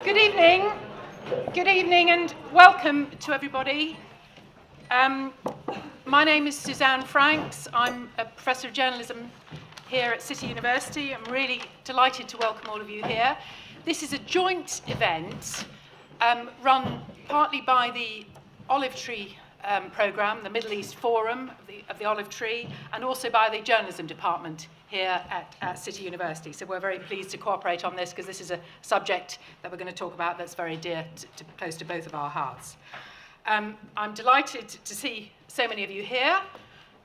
Good evening. Good evening and welcome to everybody. My name is Suzanne Franks. I'm a professor of journalism here at City University. I'm really delighted to welcome all of you here. This is a joint event run partly by the Olive Tree programme, the Middle East Forum of the Olive Tree, and also by the journalism department here at City University. So we're very pleased to cooperate on this because this is a subject that we're going to talk about that's very dear close to both of our hearts. I'm delighted to see so many of you here,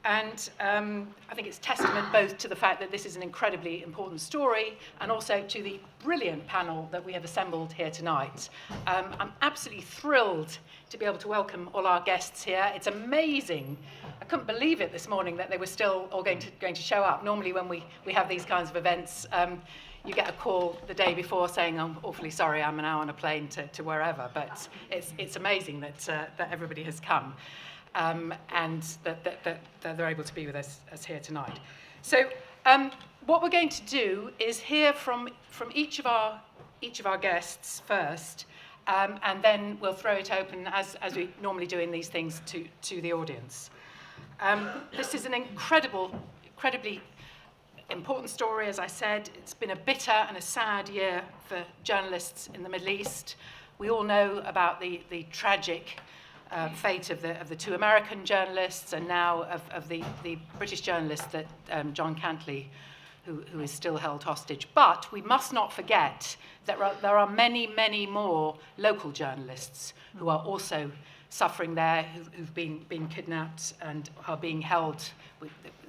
and I think it's testament both to the fact that this is an incredibly important story and also to the brilliant panel that we have assembled here tonight. I'm absolutely thrilled to be able to welcome all our guests here. It's amazing. I couldn't believe it this morning that they were still all going to show up. Normally when we have these kinds of events, you get a call the day before saying, I'm awfully sorry, I'm now on a plane to wherever. But it's amazing that everybody has come and that they're able to be with us here tonight. So what we're going to do is hear from each of our guests first, and then we'll throw it open, as we normally do in these things, to the audience. This is an incredibly important story, as I said. It's been a bitter and a sad year for journalists in the Middle East. We all know about the tragic fate of the two American journalists, and now of the British journalist that John Cantley, who is still held hostage. But we must not forget that there are many more local journalists who are also suffering there, who've been kidnapped and are being held.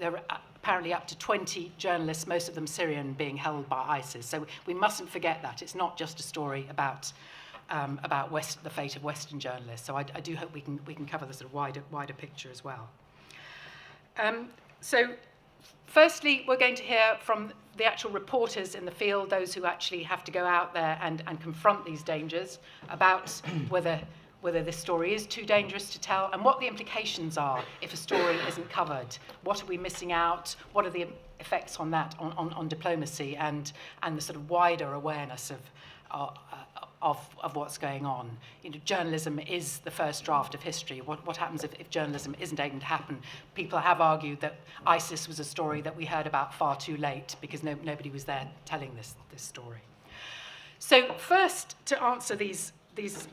There are apparently up to 20 journalists, most of them Syrian, being held by ISIS. So we mustn't forget that. It's not just a story about the fate of Western journalists. So I do hope we can cover the sort of wider picture as well. So firstly, we're going to hear from the actual reporters in the field, those who actually have to go out there and confront these dangers, about whether this story is too dangerous to tell and what the implications are if a story isn't covered. What are we missing out? What are the effects on that, on diplomacy and the sort of wider awareness of what's going on? You know, journalism is the first draft of history. What happens if journalism isn't able to happen? People have argued that ISIS was a story that we heard about far too late because nobody was there telling this story. So first, to answer these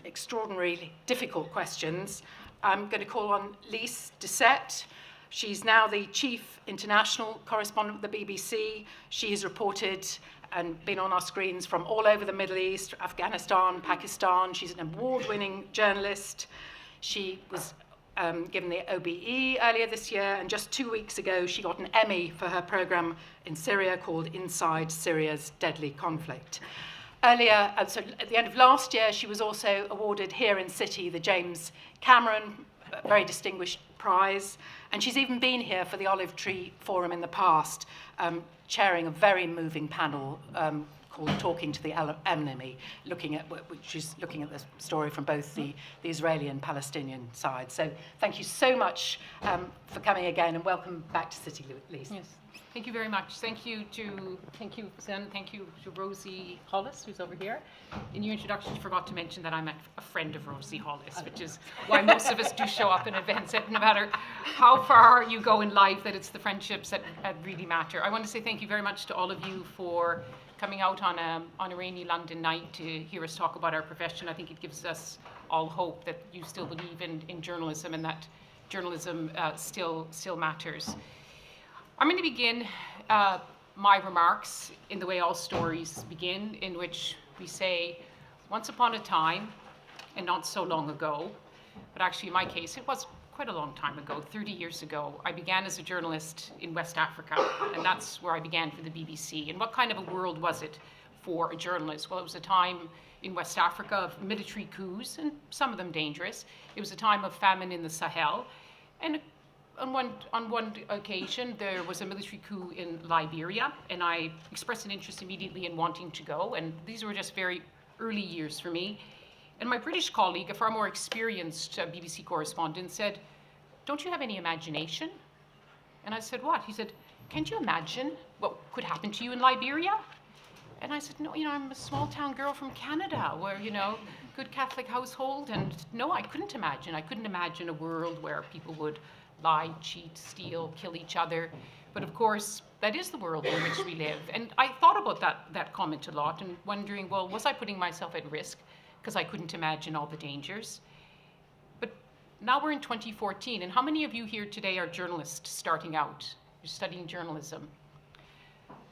extraordinarily difficult questions, I'm going to call on Lise Doucette. She's now the chief international correspondent of the BBC. She has reported and been on our screens from all over the Middle East, Afghanistan, Pakistan. She's an award-winning journalist. She was given the OBE earlier this year, and just 2 weeks ago she got an Emmy for her programme in Syria called Inside Syria's Deadly Conflict. Earlier, so at the end of last year, she was also awarded here in City the James Cameron, very distinguished prize, and she's even been here for the Olive Tree Forum in the past, chairing a very moving panel called Talking to the Enemy, which is looking at the story from both the Israeli and Palestinian side. So thank you so much for coming again, and welcome back to City, Lise. Yes. Thank you very much. Thank you, Zen. Thank you to Rosie Hollis, who's over here. In your introduction, you forgot to mention that I'm a friend of Rosie Hollis, which is why most of us do show up in events. No matter how far you go in life, that it's the friendships that really matter. I want to say thank you very much to all of you for coming out on a rainy London night to hear us talk about our profession. I think it gives us all hope that you still believe in journalism and that journalism still matters. I'm going to begin my remarks in the way all stories begin, in which we say, once upon a time, and not so long ago, but actually in my case, it was quite a long time ago, 30 years ago, I began as a journalist in West Africa, and that's where I began for the BBC. And what kind of a world was it for a journalist? Well, it was a time in West Africa of military coups, and some of them dangerous. It was a time of famine in the Sahel, and on one occasion, there was a military coup in Liberia, and I expressed an interest immediately in wanting to go, and these were just very early years for me. And my British colleague, a far more experienced BBC correspondent, said, "Don't you have any imagination?" And I said, "What?" He said, "Can't you imagine what could happen to you in Liberia?" And I said, no, I'm a small town girl from Canada where, good Catholic household. And no, I couldn't imagine. I couldn't imagine a world where people would lie, cheat, steal, kill each other. But of course, that is the world in which we live. And I thought about that comment a lot and wondering, well, was I putting myself at risk because I couldn't imagine all the dangers? But now we're in 2014, and how many of you here today are journalists starting out? You're studying journalism.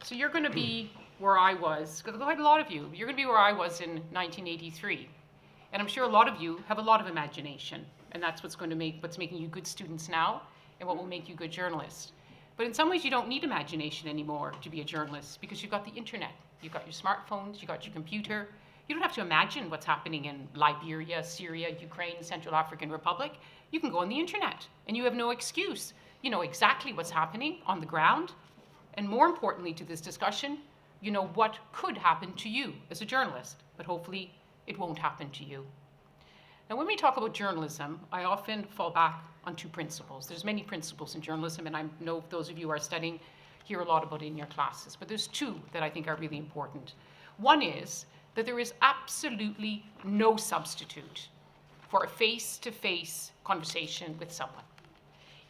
So you're going to be where I was, because quite a lot of you, you're going to be where I was in 1983. And I'm sure a lot of you have a lot of imagination, and that's what's making you good students now, and what will make you good journalists. But in some ways, you don't need imagination anymore to be a journalist, because you've got the internet, you've got your smartphones, you've got your computer. You don't have to imagine what's happening in Liberia, Syria, Ukraine, Central African Republic. You can go on the internet, and you have no excuse. You know exactly what's happening on the ground. And more importantly to this discussion, you know what could happen to you as a journalist, but hopefully it won't happen to you. Now, when we talk about journalism, I often fall back on two principles. There's many principles in journalism, and I know those of you who are studying hear a lot about it in your classes, but there's two that I think are really important. One is that there is absolutely no substitute for a face-to-face conversation with someone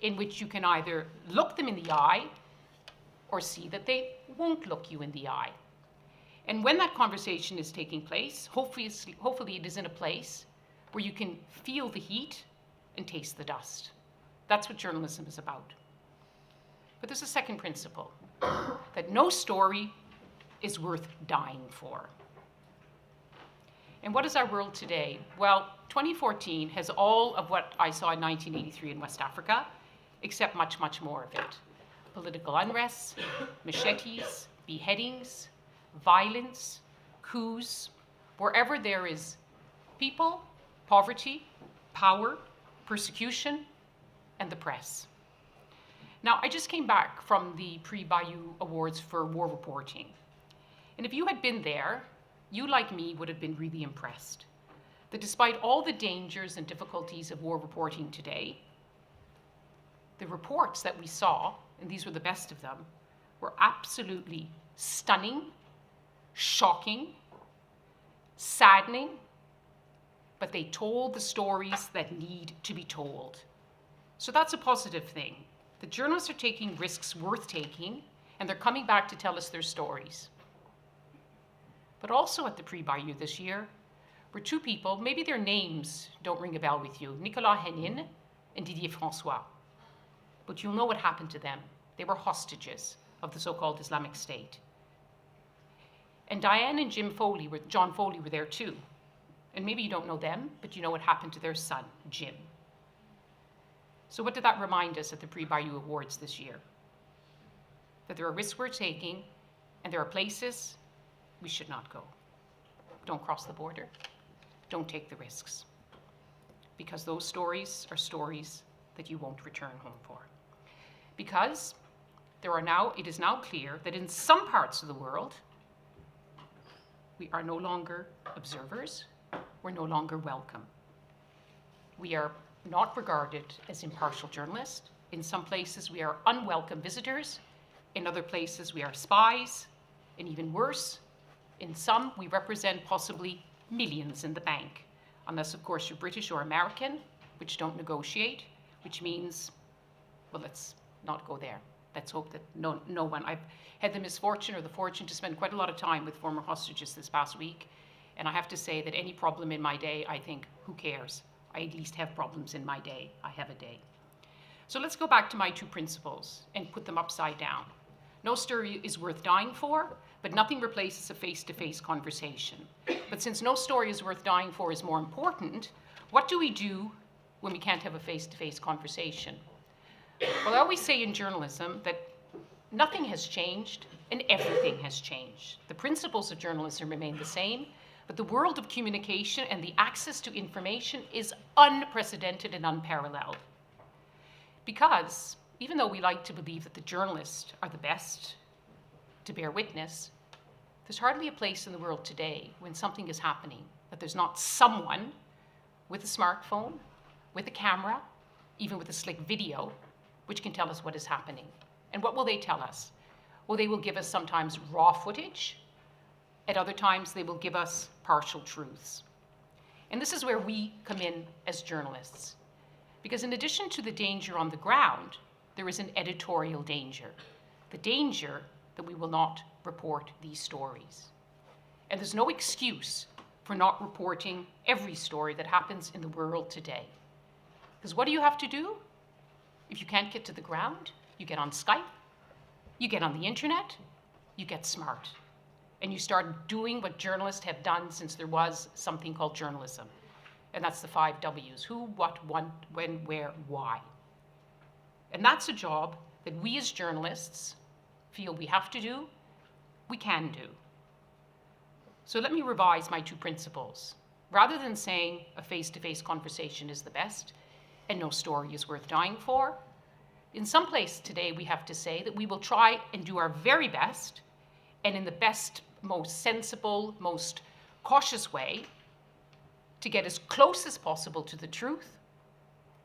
in which you can either look them in the eye or see that they won't look you in the eye. And when that conversation is taking place, hopefully it is in a place where you can feel the heat and taste the dust. That's what journalism is about. But there's a second principle, that no story is worth dying for. And what is our world today? Well, 2014 has all of what I saw in 1983 in West Africa, except much, much more of it. Political unrest, machetes, beheadings, violence, coups, wherever there is people, poverty, power, persecution, and the press. Now, I just came back from the Prix Bayou Awards for war reporting. And if you had been there, you, like me, would have been really impressed that despite all the dangers and difficulties of war reporting today, the reports that we saw, and these were the best of them, were absolutely stunning, shocking, saddening, but they told the stories that need to be told. So that's a positive thing. The journalists are taking risks worth taking, and they're coming back to tell us their stories. But also at the Prix Bayou this year were two people, maybe their names don't ring a bell with you, Nicolas Henin and Didier François. But you'll know what happened to them. They were hostages of the so-called Islamic State. And Diane and John Foley were there too. And maybe you don't know them, but you know what happened to their son, Jim. So what did that remind us at the Prix Bayou Awards this year? That there are risks we're taking, and there are places we should not go. Don't cross the border. Don't take the risks. Because those stories are stories that you won't return home for. Because it is now clear that in some parts of the world, we are no longer observers, we're no longer welcome. We are not regarded as impartial journalists. In some places, we are unwelcome visitors. In other places, we are spies, and even worse, in some, we represent possibly millions in the bank, unless, of course, you're British or American, which don't negotiate, which means, well, let's not go there. Let's hope that no one. I've had the misfortune or the fortune to spend quite a lot of time with former hostages this past week, and I have to say that any problem in my day, I think, who cares? I at least have problems in my day. I have a day. So let's go back to my two principles and put them upside down. No story is worth dying for, but nothing replaces a face-to-face conversation. But since no story is worth dying for is more important, what do we do when we can't have a face-to-face conversation? Well, I always say in journalism that nothing has changed and everything has changed. The principles of journalism remain the same, but the world of communication and the access to information is unprecedented and unparalleled. Because even though we like to believe that the journalists are the best to bear witness, there's hardly a place in the world today when something is happening that there's not someone with a smartphone, with a camera, even with a slick video, which can tell us what is happening. And what will they tell us? Well, they will give us sometimes raw footage, At other times, they will give us partial truths. And this is where we come in as journalists. Because in addition to the danger on the ground, there is an editorial danger. The danger that we will not report these stories. And there's no excuse for not reporting every story that happens in the world today. Because what do you have to do? If you can't get to the ground, you get on Skype, you get on the internet, you get smart. And you start doing what journalists have done since there was something called journalism. And that's the 5 W's: who, what, when, where, why. And that's a job that we as journalists feel we have to do, we can do. So let me revise my 2 principles. Rather than saying a face-to-face conversation is the best and no story is worth dying for, in some place today we have to say that we will try and do our very best, and in the best, most sensible, most cautious way, to get as close as possible to the truth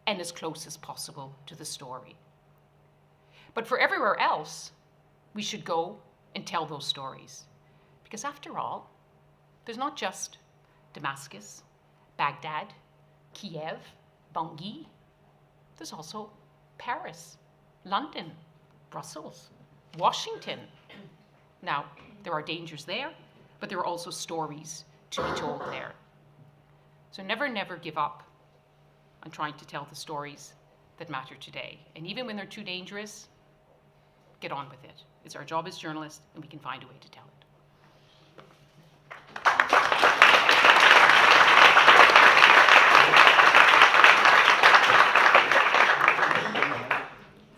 and as close as possible to the story. But for everywhere else, we should go and tell those stories. Because after all, there's not just Damascus, Baghdad, Kiev, Bangui. There's also Paris, London, Brussels, Washington. Now, there are dangers there, but there are also stories to be told there. So never, never give up on trying to tell the stories that matter today. And even when they're too dangerous, get on with it. It's our job as journalists, and we can find a way to tell it.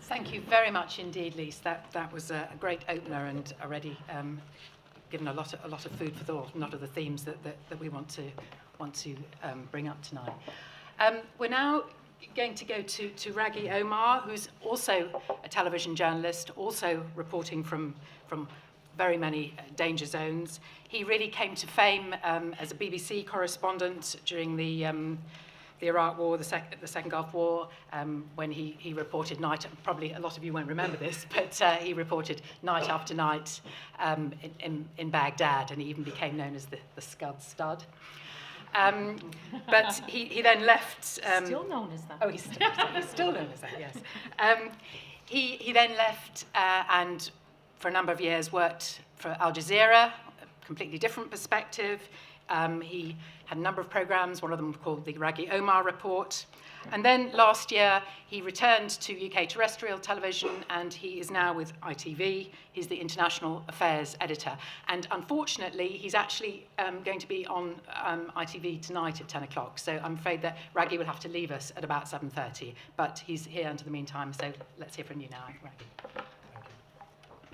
Thank you very much indeed, Lise. That was a great opener and already given a lot of food for thought, a lot of the themes that we want to bring up tonight. We're now going to go to Raghi Omar, who's also a television journalist, also reporting from very many danger zones. He really came to fame as a BBC correspondent during the Iraq War, the Second Gulf War, when he reported night. Probably a lot of you won't remember this, but he reported night after night in Baghdad, and he even became known as the Scud Stud. But he then left. Still known as that. Oh, he's still known as that. Yes. He then left and for a number of years worked for Al Jazeera, a completely different perspective. He had a number of programs, one of them called the Raghi Omar Report. And then last year, he returned to UK terrestrial television, and he is now with ITV. He's the International Affairs Editor. And unfortunately, he's actually going to be on ITV tonight at 10 o'clock. So I'm afraid that Raghi will have to leave us at about 7:30. But he's here until the meantime, so let's hear from you now, Raghi.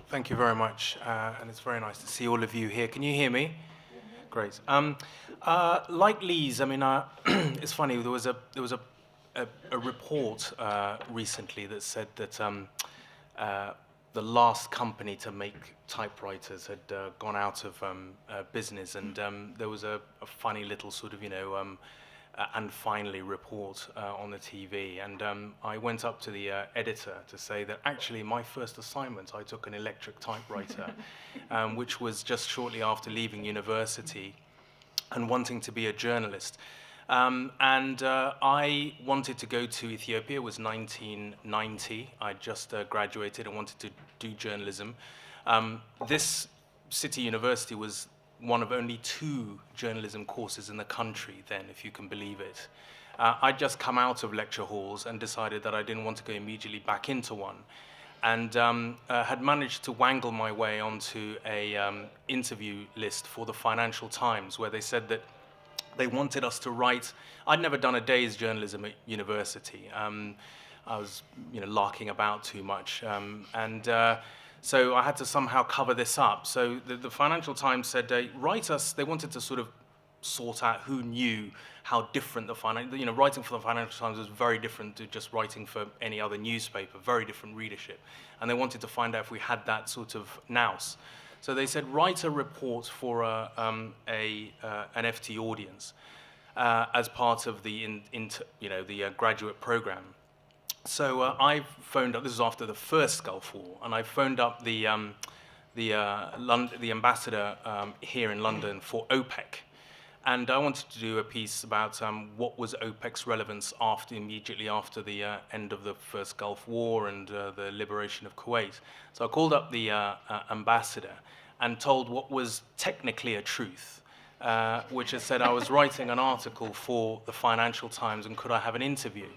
Thank you very much, and it's very nice to see all of you here. Can you hear me? Great. Like Lise, I mean, it's funny. There was a report recently that said that the last company to make typewriters had gone out of business, and there was a funny little sort of, and finally report on the TV. And I went up to the editor to say that actually my first assignment, I took an electric typewriter, which was just shortly after leaving university and wanting to be a journalist. I wanted to go to Ethiopia. It was 1990. I just graduated and wanted to do journalism. This city university was one of only 2 journalism courses in the country then, if you can believe it. I'd just come out of lecture halls and decided that I didn't want to go immediately back into one, and had managed to wangle my way onto a interview list for the Financial Times, where they said that they wanted us to write. I'd never done a day's journalism at university. I was, larking about too much, so I had to somehow cover this up. So the Financial Times said, write us. They wanted to sort of sort out who knew how different writing for the Financial Times was very different to just writing for any other newspaper, very different readership. And they wanted to find out if we had that sort of nous. So they said, write a report for an FT audience as part of the the graduate program. So I phoned up. This was after the first Gulf War, and I phoned up the the ambassador here in London for OPEC. And I wanted to do a piece about what was OPEC's relevance immediately after the end of the first Gulf War and the liberation of Kuwait. So I called up the ambassador and told what was technically a truth, which has said I was writing an article for the Financial Times and could I have an interview?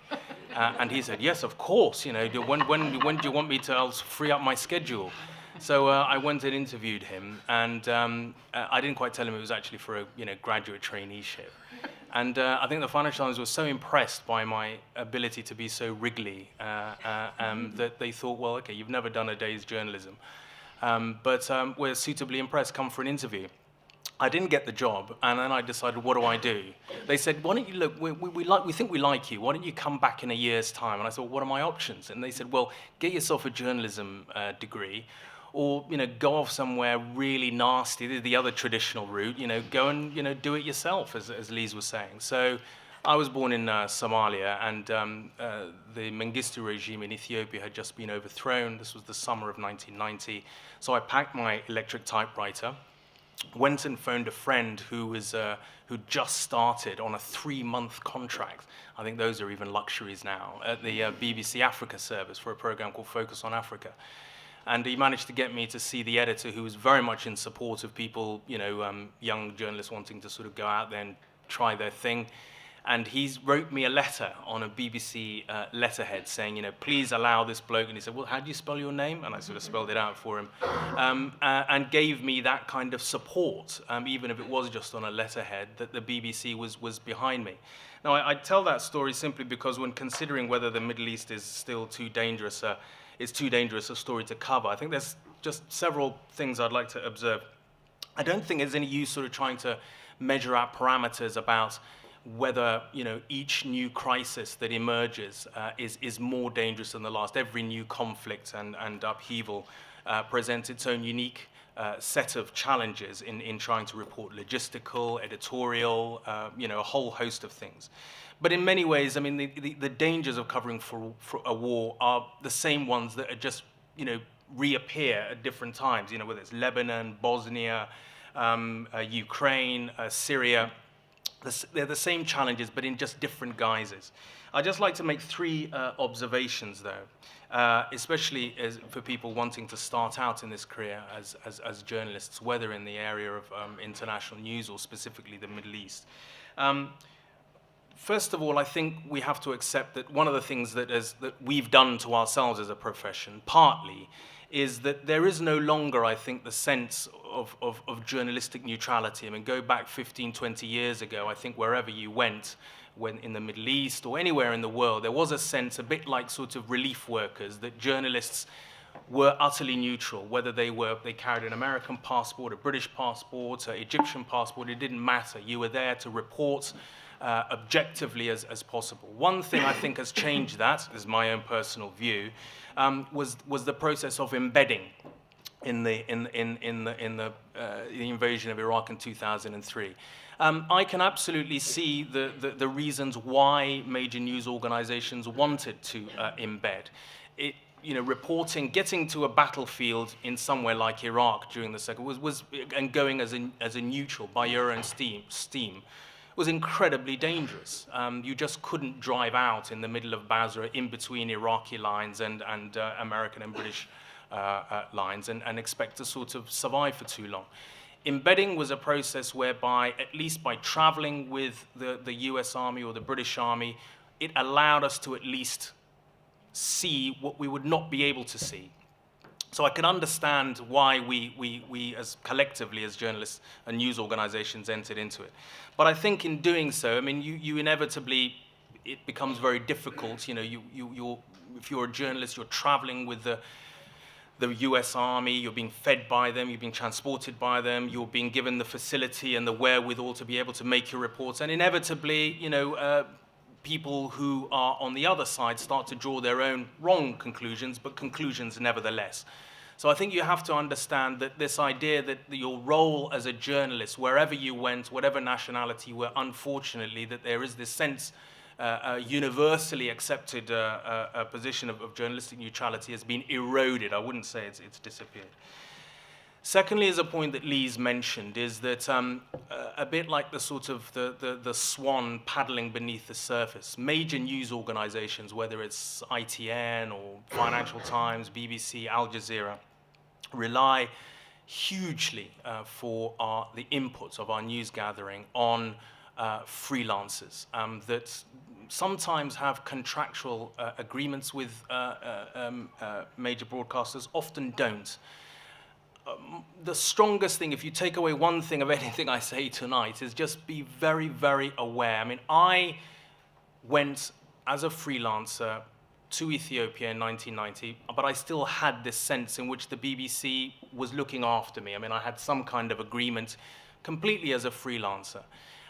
And he said, yes, of course. You know, when do you want me to? I'll free up my schedule. So I went and interviewed him, and I didn't quite tell him it was actually for a graduate traineeship. And I think the Financial Times was so impressed by my ability to be so wriggly that they thought, well, okay, you've never done a day's journalism, but we're suitably impressed. Come for an interview. I didn't get the job, and then I decided, what do I do? They said, why don't you look? We think we like you. Why don't you come back in a year's time? And I said, well, what are my options? And they said, well, get yourself a journalism degree. Or go off somewhere really nasty, the other traditional route. Go and do it yourself, as Lise was saying. So, I was born in Somalia, and the Mengistu regime in Ethiopia had just been overthrown. This was the summer of 1990. So I packed my electric typewriter, went and phoned a friend who just started on a 3-month contract. I think those are even luxuries now at the BBC Africa service for a program called Focus on Africa. And he managed to get me to see the editor, who was very much in support of people, young journalists wanting to sort of go out there and try their thing. And he wrote me a letter on a BBC letterhead saying, please allow this bloke. And he said, well, how do you spell your name? And I sort of spelled it out for him. And gave me that kind of support, even if it was just on a letterhead, that the BBC was behind me. Now, I tell that story simply because when considering whether the Middle East is still too dangerous a story to cover, I think there's just several things I'd like to observe. I don't think there's any use sort of trying to measure out parameters about whether each new crisis that emerges is more dangerous than the last. Every new conflict and upheaval presents its own unique set of challenges in trying to report logistical, editorial, a whole host of things. But in many ways, I mean, the dangers of covering for a war are the same ones that are just, reappear at different times, whether it's Lebanon, Bosnia, Ukraine, Syria. They're the same challenges, but in just different guises. I'd just like to make 3 observations, though, especially for people wanting to start out in this career as journalists, whether in the area of international news or specifically the Middle East. First of all, I think we have to accept that one of the things that we've done to ourselves as a profession, partly, is that there is no longer, I think, the sense of journalistic neutrality. I mean, go back 15, 20 years ago, I think wherever you went, when in the Middle East or anywhere in the world, there was a sense, a bit like sort of relief workers, that journalists were utterly neutral, whether they carried an American passport, a British passport, an Egyptian passport, it didn't matter. You were there to report objectively as possible. One thing I think has changed that, is my own personal view, was the process of embedding in the invasion of Iraq in 2003. I can absolutely see the reasons why major news organizations wanted to embed it. Reporting, getting to a battlefield in somewhere like Iraq during the second and going as a neutral by your own steam was incredibly dangerous. You just couldn't drive out in the middle of Basra in between Iraqi lines and American and British lines and expect to sort of survive for too long. Embedding was a process whereby, at least by traveling with the US Army or the British Army, it allowed us to at least see what we would not be able to see. So I can understand why we as collectively as journalists and news organizations entered into it. But I think in doing so, I mean, you inevitably, it becomes very difficult. If you're a journalist, you're traveling with the US Army, you're being fed by them, you're being transported by them, you're being given the facility and the wherewithal to be able to make your reports. And inevitably, people who are on the other side start to draw their own wrong conclusions, but conclusions nevertheless. So I think you have to understand that this idea that your role as a journalist, wherever you went, whatever nationality you were, unfortunately, that there is this sense, universally accepted position of journalistic neutrality has been eroded. I wouldn't say it's disappeared. Secondly, is a point that Lee's mentioned, is that a bit like the sort of the swan paddling beneath the surface, major news organizations, whether it's ITN or Financial Times, BBC, Al Jazeera, rely hugely for the inputs of our news gathering on freelancers that sometimes have contractual agreements with major broadcasters, often don't. The strongest thing, if you take away one thing of anything I say tonight, is just be very, very aware. I mean, I went as a freelancer to Ethiopia in 1990, but I still had this sense in which the BBC was looking after me. I mean, I had some kind of agreement completely as a freelancer.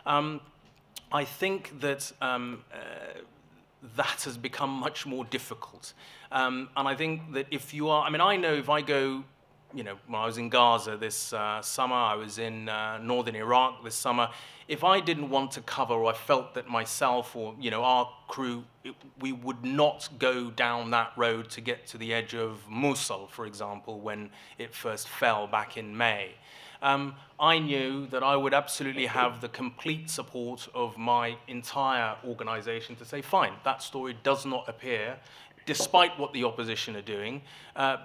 I think that that has become much more difficult. And I think that if you are, I mean, I know if I go, you know, when I was in Gaza this summer, I was in northern Iraq this summer, if I didn't want to cover, or I felt that myself or, you know, our crew, we would not go down that road to get to the edge of Mosul, for example, when it first fell back in May. I knew that I would absolutely have the complete support of my entire organization to say, fine, that story does not appear, despite what the opposition are doing,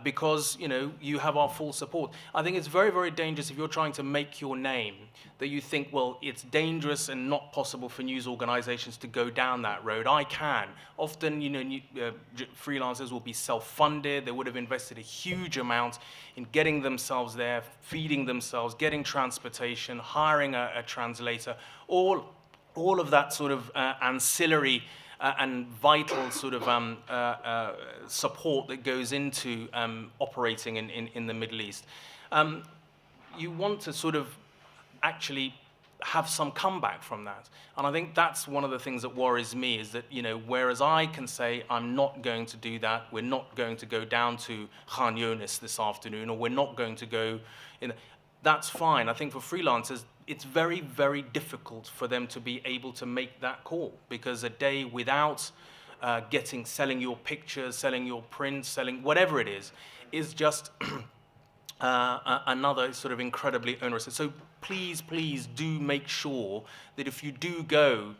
because, you know, you have our full support. I think it's very, very dangerous if you're trying to make your name, that you think, well, it's dangerous and not possible for news organizations to go down that road. I can. Often, you know, freelancers will be self-funded. They would have invested a huge amount in getting themselves there, feeding themselves, getting transportation, hiring a translator, all of that sort of ancillary and vital sort of support that goes into operating in the Middle East. You want to sort of actually have some comeback from that. And I think that's one of the things that worries me, is that, you know, whereas I can say I'm not going to do that, we're not going to go down to Khan Yunis this afternoon, or we're not going to go in, that's fine. I think for freelancers, it's very, very difficult for them to be able to make that call, because a day without selling your pictures, selling your prints, selling whatever it is just another sort of incredibly onerous. So please, please do make sure that if you do go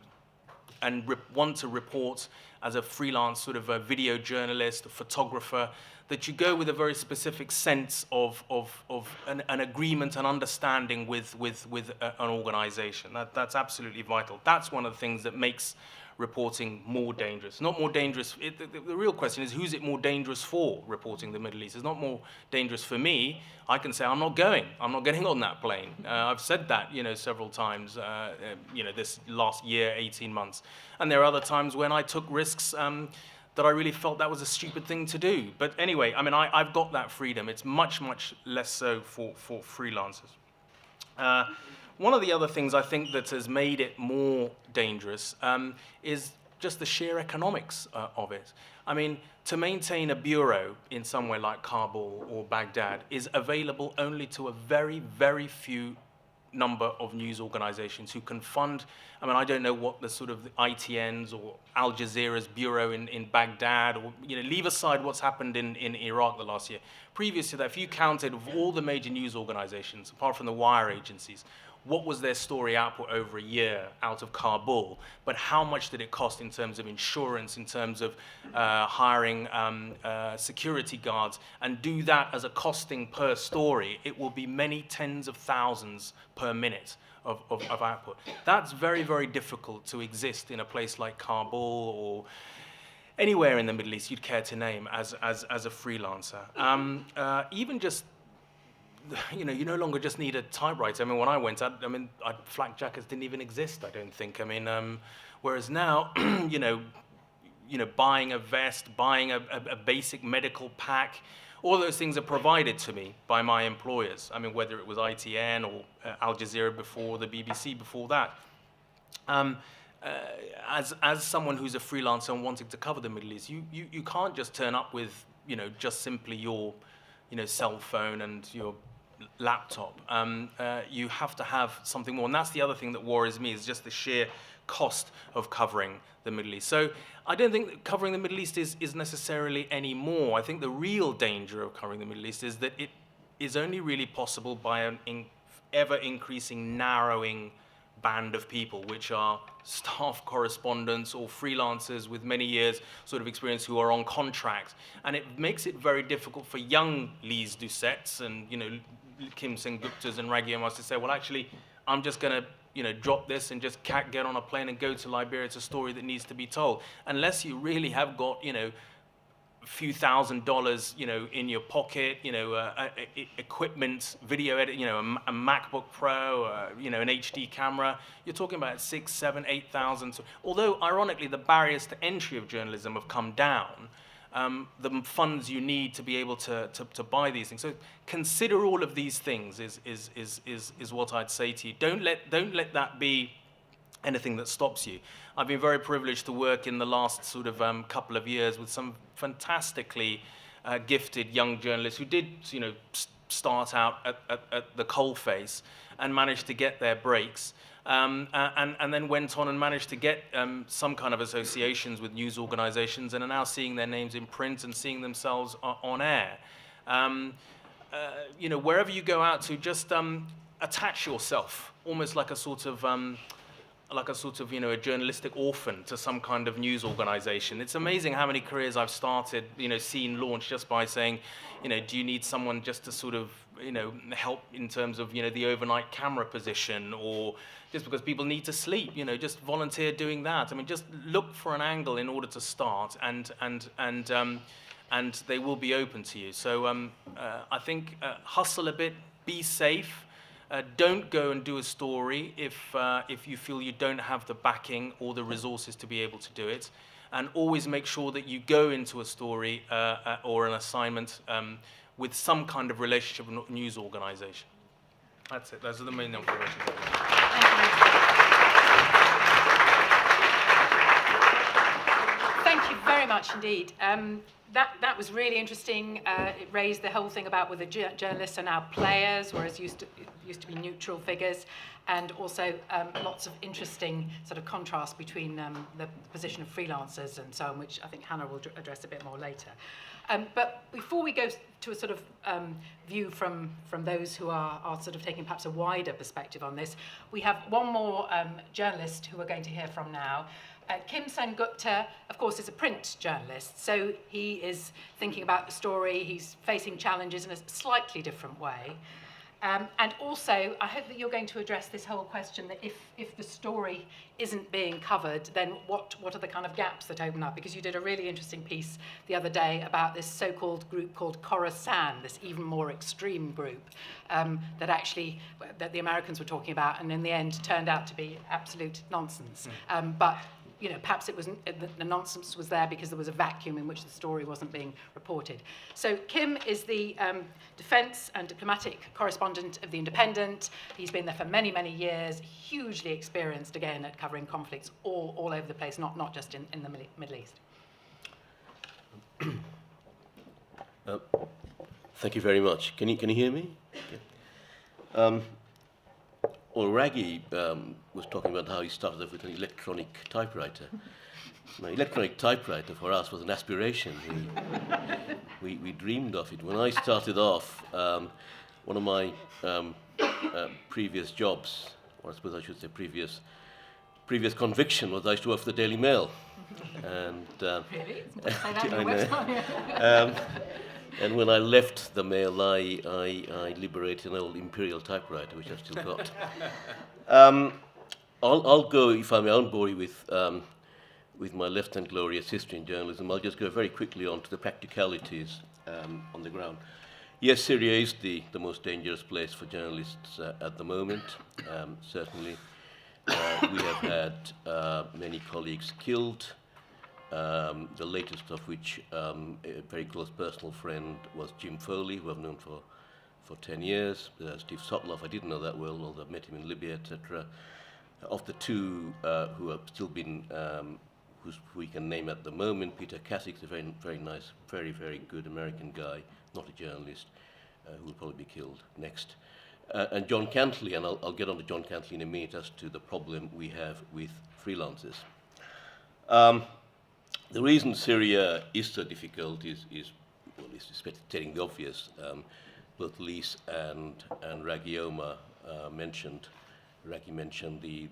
and want to report as a freelance sort of a video journalist, a photographer, that you go with a very specific sense of an agreement and understanding with an organization. That's absolutely vital. That's one of the things that makes reporting more dangerous. Not more dangerous, the real question is, who's it more dangerous for, reporting the Middle East? It's not more dangerous for me. I can say, I'm not getting on that plane. I've said that, you know, several times, you know, this last year, 18 months. And there are other times when I took risks that I really felt that was a stupid thing to do. But anyway, I mean, I've got that freedom. It's much, much less so for freelancers. One of the other things I think that has made it more dangerous is just the sheer economics of it. I mean, to maintain a bureau in somewhere like Kabul or Baghdad is available only to a very, very few number of news organizations who can fund. I mean, I don't know what the sort of the ITN's or Al Jazeera's bureau in Baghdad, or, you know, leave aside what's happened in Iraq the last year. Previous to that, if you counted of all the major news organizations, apart from the wire agencies, what was their story output over a year out of Kabul, but how much did it cost in terms of insurance, in terms of hiring security guards, and do that as a costing per story, it will be many tens of thousands per minute of output. That's very, very difficult to exist in a place like Kabul or anywhere in the Middle East you'd care to name as a freelancer. Even just, you know, you no longer just need a typewriter. I mean, when I went, flak jackets didn't even exist, I don't think. I mean, whereas now, you know, buying a vest, buying a basic medical pack, all those things are provided to me by my employers. I mean, whether it was ITN or Al Jazeera before, the BBC before that. As someone who's a freelancer and wanting to cover the Middle East, you can't just turn up with, you know, just simply your, you know, cell phone and your laptop. You have to have something more, and that's the other thing that worries me, is just the sheer cost of covering the Middle East. So I don't think that covering the Middle East is necessarily any more. I think the real danger of covering the Middle East is that is only really possible by an ever-increasing narrowing band of people, which are staff correspondents or freelancers with many years sort of experience who are on contract. And it makes it very difficult for young Lees Doucetts and, you know, Kim Sen-Guptas and Raghi Omars to say, well, actually, I'm just going to, you know, drop this and just get on a plane and go to Liberia. It's a story that needs to be told. Unless you really have got, you know, a few $1,000s, you know, in your pocket, you know, equipment, video edit, you know, a MacBook Pro, you know, an HD camera. You're talking about 6, 7, 8,000. So, although, ironically, the barriers to entry of journalism have come down, the funds you need to be able to buy these things. So consider all of these things is what I'd say to you. Don't let that be anything that stops you. I've been very privileged to work in the last sort of couple of years with some fantastically gifted young journalists who did, you know, start out at the coalface and managed to get their breaks, and then went on and managed to get some kind of associations with news organizations and are now seeing their names in print and seeing themselves on air. You know, wherever you go out to, just attach yourself, almost like a sort of you know, a journalistic orphan to some kind of news organization. It's amazing how many careers I've started, you know, seen launched just by saying, you know, do you need someone just to sort of, you know, help in terms of, you know, the overnight camera position, or just because people need to sleep, you know, just volunteer doing that. I mean, just look for an angle in order to start, and they will be open to you. So I think hustle a bit, be safe. Don't go and do a story if you feel you don't have the backing or the resources to be able to do it. And always make sure that you go into a story or an assignment with some kind of relationship with a news organization. That's it. Those are the main observations. Thank you very much indeed. That was really interesting. It raised the whole thing about whether journalists are now players, whereas used to be neutral figures, and also lots of interesting sort of contrast between the position of freelancers and so on, which I think Hannah will address a bit more later. But before we go to a sort of view from those who are sort of taking perhaps a wider perspective on this, we have one more journalist who we're going to hear from now. Kim Sen-Gupta, of course, is a print journalist, so he is thinking about the story, he's facing challenges in a slightly different way. And also, I hope that you're going to address this whole question that if the story isn't being covered, then what are the kind of gaps that open up? Because you did a really interesting piece the other day about this so-called group called Khorasan, this even more extreme group that the Americans were talking about, and in the end turned out to be absolute nonsense. But you know, perhaps it wasn't, the nonsense was there because there was a vacuum in which the story wasn't being reported. So Kim is the defence and diplomatic correspondent of The Independent. He's been there for many, many years, hugely experienced, again, at covering conflicts all over the place, not just in the Middle East. Thank you very much. Can you hear me? Yeah. Well, Raghi was talking about how he started off with an electronic typewriter. Now, electronic typewriter for us was an aspiration. We dreamed of it. When I started off, one of my previous jobs, or I suppose I should say previous conviction, was I used to work for the Daily Mail. And Really? I know. And when I left the Mail, I liberated an old imperial typewriter, which I've still got. I'll go, if I may, I won't bore you with my left and glorious history in journalism. I'll just go very quickly on to the practicalities on the ground. Yes, Syria is the most dangerous place for journalists at the moment, certainly. We have had many colleagues killed. The latest of which, a very close personal friend, was Jim Foley, who I've known for 10 years. Steve Sotloff, I didn't know that well, although I've met him in Libya, etc. Of the two who have still been, who we can name at the moment, Peter Kasich, a very, very nice, very, very good American guy, not a journalist, who will probably be killed next. And John Cantley, and I'll get on to John Cantley in a minute as to the problem we have with freelancers. The reason Syria is so difficult is stating the obvious. both Lise and Ragioma mentioned. Raggi mentioned the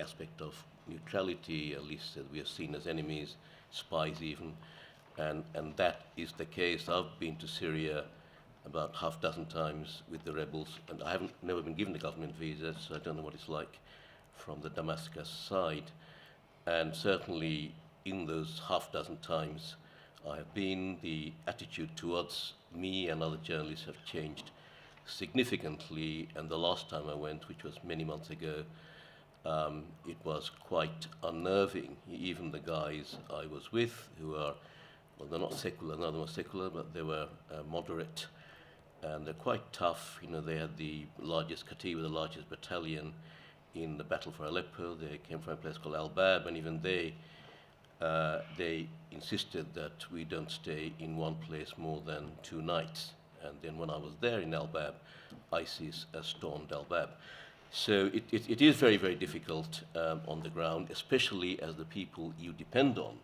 aspect of neutrality. Lise said we are seen as enemies, spies even, and that is the case. I've been to Syria about half a dozen times with the rebels, and I haven't never been given a government visa, so I don't know what it's like from the Damascus side. And certainly in those half dozen times I have been, the attitude towards me and other journalists have changed significantly. And the last time I went, which was many months ago, it was quite unnerving. Even the guys I was with, who are, well, they're not secular, none of them are secular, but they were moderate, and they're quite tough. You know, they had the largest Katiba, the largest battalion in the battle for Aleppo. They came from a place called Al-Bab, and even they insisted that we don't stay in one place more than 2 nights. And then when I was there in Al-Bab, ISIS stormed Al-Bab. So it is very, very difficult on the ground, especially as the people you depend on,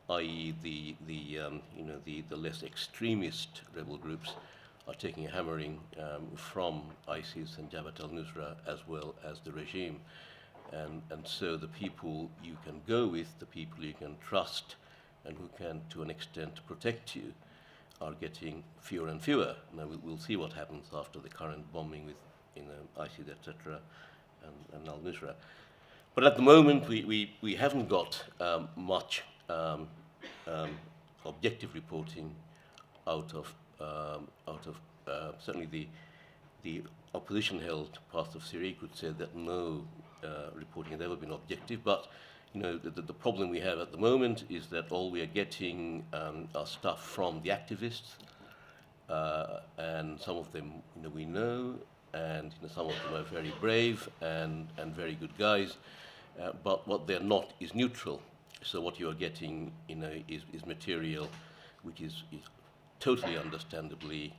i.e. the less extremist rebel groups, are taking a hammering from ISIS and Jabhat al-Nusra, as well as the regime. And so the people you can go with, the people you can trust, and who can, to an extent, protect you, are getting fewer and fewer. Now we'll see what happens after the current bombing with ISIS, etc., and al-Nusra. But at the moment, we haven't got much objective reporting out of certainly the opposition-held parts of Syria. Could say that no reporting has ever been objective. But you know, the problem we have at the moment is that all we are getting are stuff from the activists, and some of them, you know, we know, and you know, some of them are very brave and very good guys. But what they're not is neutral. So what you are getting, you know, is material which is totally understandably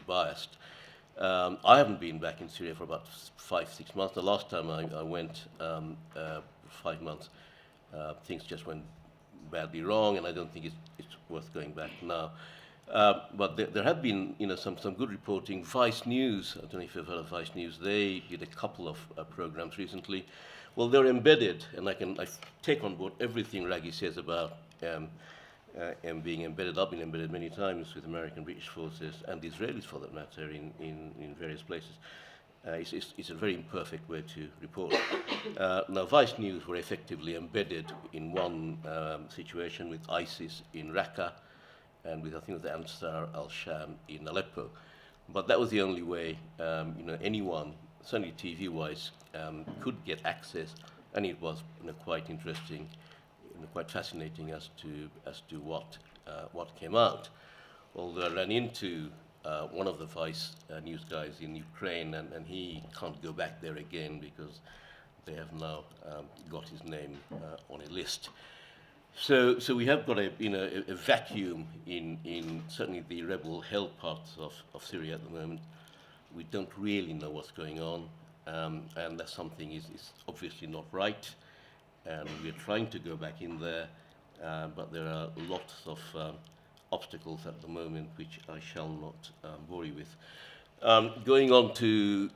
biased. I haven't been back in Syria for about 5-6 months. The last time I went, 5 months, things just went badly wrong, and I don't think it's worth going back now. But there have been, you know, some good reporting. Vice News, I don't know if you've heard of Vice News. They did a couple of programs recently. Well, they're embedded, and I take on board everything Raggi says about being embedded. I've been embedded many times with American, British forces, and the Israelis, for that matter, in various places. It's a very imperfect way to report. Now, Vice News were effectively embedded in one situation with ISIS in Raqqa, and with, I think, the Ansar al-Sham in Aleppo. But that was the only way, you know, anyone, certainly TV-wise, could get access, and it was, you know, quite interesting, you know, quite fascinating as to what came out. Although I ran into one of the Vice News guys in Ukraine, and he can't go back there again because they have now got his name on a list. So we have got a vacuum in certainly the rebel-held parts of Syria at the moment. We don't really know what's going on, and that's something is obviously not right. And we're trying to go back in there, but there are lots of obstacles at the moment, which I shall not bore you with. Going on to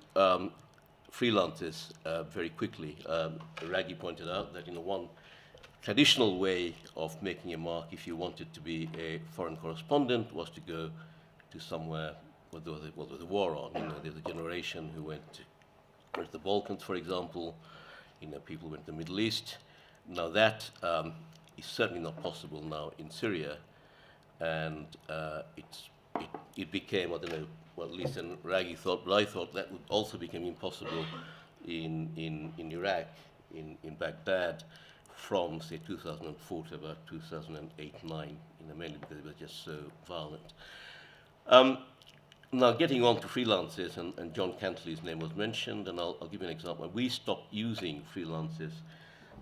freelancers very quickly, Raggi pointed out that, you know, one traditional way of making a mark, if you wanted to be a foreign correspondent, was to go to somewhere where there was a war on. You know, there's a generation who went to the Balkans, for example. You know, people went to the Middle East. Now that is certainly not possible now in Syria, and it became, I don't know, well, at least Raggi thought, but I thought that would also become impossible in Iraq, in Baghdad, from say 2004 to about 2008-9, you know, mainly because it was just so violent. Now, getting on to freelancers, and John Cantley's name was mentioned, and I'll give you an example. We stopped using freelancers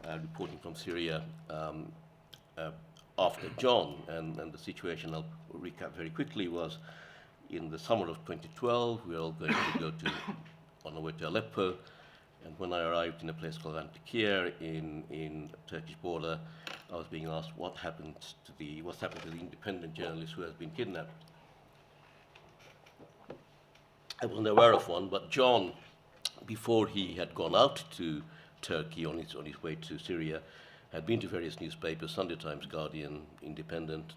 reporting from Syria after John, and the situation, I'll recap very quickly, was in the summer of 2012, we were all going to go on our way to Aleppo, and when I arrived in a place called Antakya in the Turkish border, I was being asked what's happened to the independent journalist who has been kidnapped. I wasn't aware of one, but John, before he had gone out to Turkey on his way to Syria, had been to various newspapers, Sunday Times, Guardian, Independent,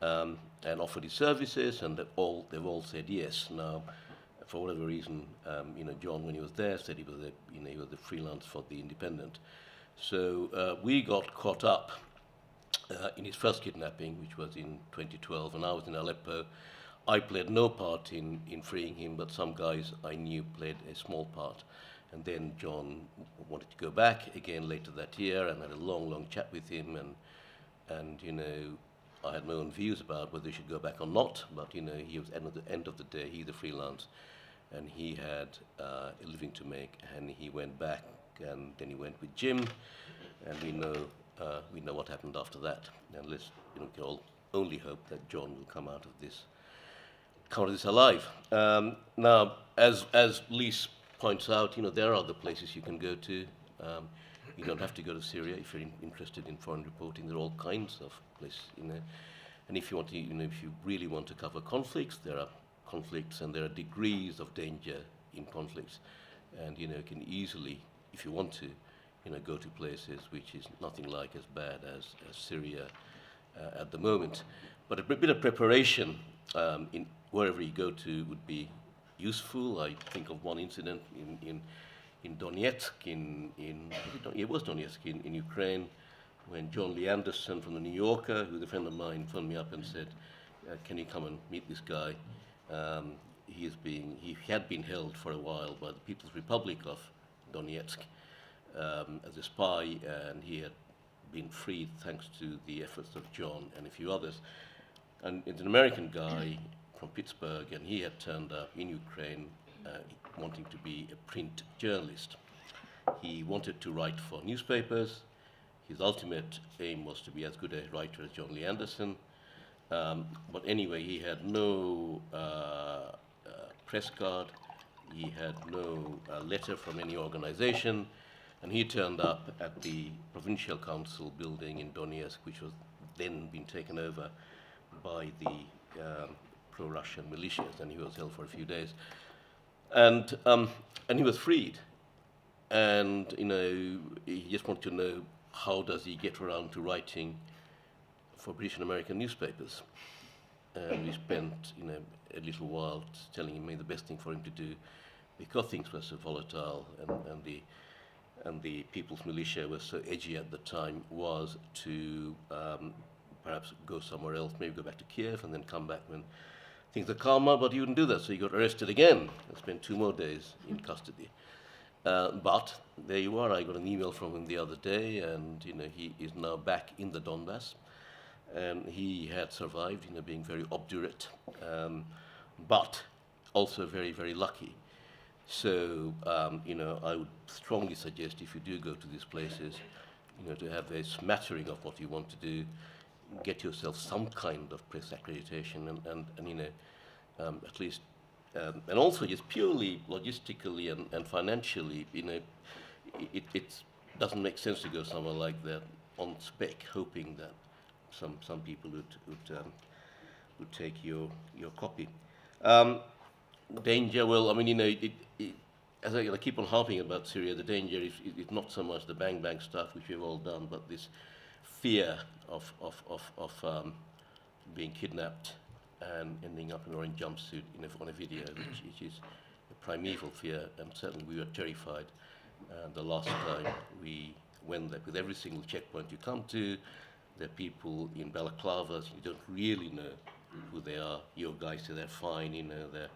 and offered his services, and they've all said yes. Now, for whatever reason, John, when he was there, said he was a freelance for the Independent. So we got caught up in his first kidnapping, which was in 2012, and I was in Aleppo. I played no part in freeing him, but some guys I knew played a small part. And then John wanted to go back again later that year, and had a long chat with him, and I had my own views about whether he should go back or not, but he was at the end of the day, he's a freelance, and he had a living to make, and he went back, and then he went with Jim, and we know what happened after that. And let's we can all only hope that John will come out of this alive. Now, as Lise points out, there are other places you can go to. You don't have to go to Syria if you're interested in foreign reporting. There are all kinds of places, And if you want to, if you really want to cover conflicts, there are conflicts, and there are degrees of danger in conflicts, and you can easily, if you want to, go to places which is nothing like as bad as Syria at the moment. But a bit of preparation in wherever you go to would be useful. I think of one incident in Donetsk, it was Donetsk in Ukraine, when John Lee Anderson from the New Yorker, who's a friend of mine, phoned me up and said, "Can you come and meet this guy? He had been held for a while by the People's Republic of Donetsk as a spy, and he had been freed thanks to the efforts of John and a few others. And it's an American guy from Pittsburgh, and he had turned up in Ukraine wanting to be a print journalist. He wanted to write for newspapers. His ultimate aim was to be as good a writer as John Lee Anderson. But anyway, he had no press card. He had no letter from any organization. And he turned up at the Provincial Council building in Donetsk, which was then been taken over by the pro-Russian militias, and he was held for a few days. And he was freed. And, he just wanted to know, how does he get around to writing for British and American newspapers? And we spent, a little while telling him maybe the best thing for him to do, because things were so volatile and the People's Militia was so edgy at the time, was to perhaps go somewhere else, maybe go back to Kiev and then come back when things are calmer, but he wouldn't do that, so he got arrested again and spent 2 more days in custody. But there you are, I got an email from him the other day, and he is now back in the Donbass, and he had survived, being very obdurate, but also very, very lucky. So, I would strongly suggest, if you do go to these places, to have a smattering of what you want to do, get yourself some kind of press accreditation, and at least, and also just purely logistically and financially, it doesn't make sense to go somewhere like that on spec, hoping that some people would take your copy. Danger, well, as I keep on harping about Syria, the danger is not so much the bang stuff, which we've all done, but this fear of being kidnapped and ending up in an orange jumpsuit on a video, which is a primeval fear, and certainly we were terrified the last time we went there. With every single checkpoint you come to, there are people in balaclavas, you don't really know who they are. Your guys say they're fine, they're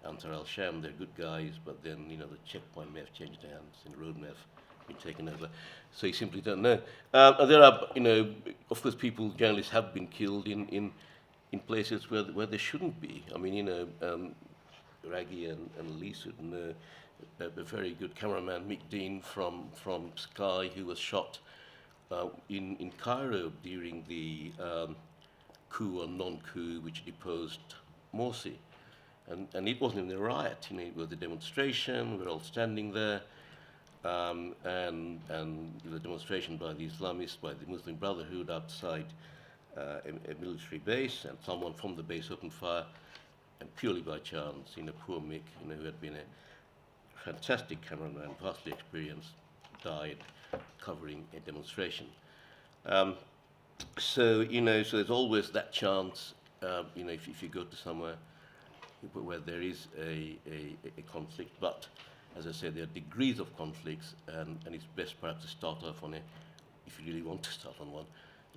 Ansar al-Sham, they're good guys, but then, the checkpoint may have changed hands and the road may have been taken over. So you simply don't know. There are, of course, journalists have been killed in places where they shouldn't be. Raggy and Lise would know a very good cameraman, Mick Dean from Sky, who was shot in Cairo during the coup or non-coup which deposed Morsi. And it wasn't even a riot, it was a demonstration, we were all standing there, and it was a demonstration by the Islamists, by the Muslim Brotherhood outside a military base, and someone from the base opened fire, and purely by chance, poor Mick, who had been a fantastic cameraman, vastly experienced, died covering a demonstration. So there's always that chance, if you go to somewhere where there is a conflict, but as I said, there are degrees of conflicts, and it's best perhaps to start off on if you really want to start on one,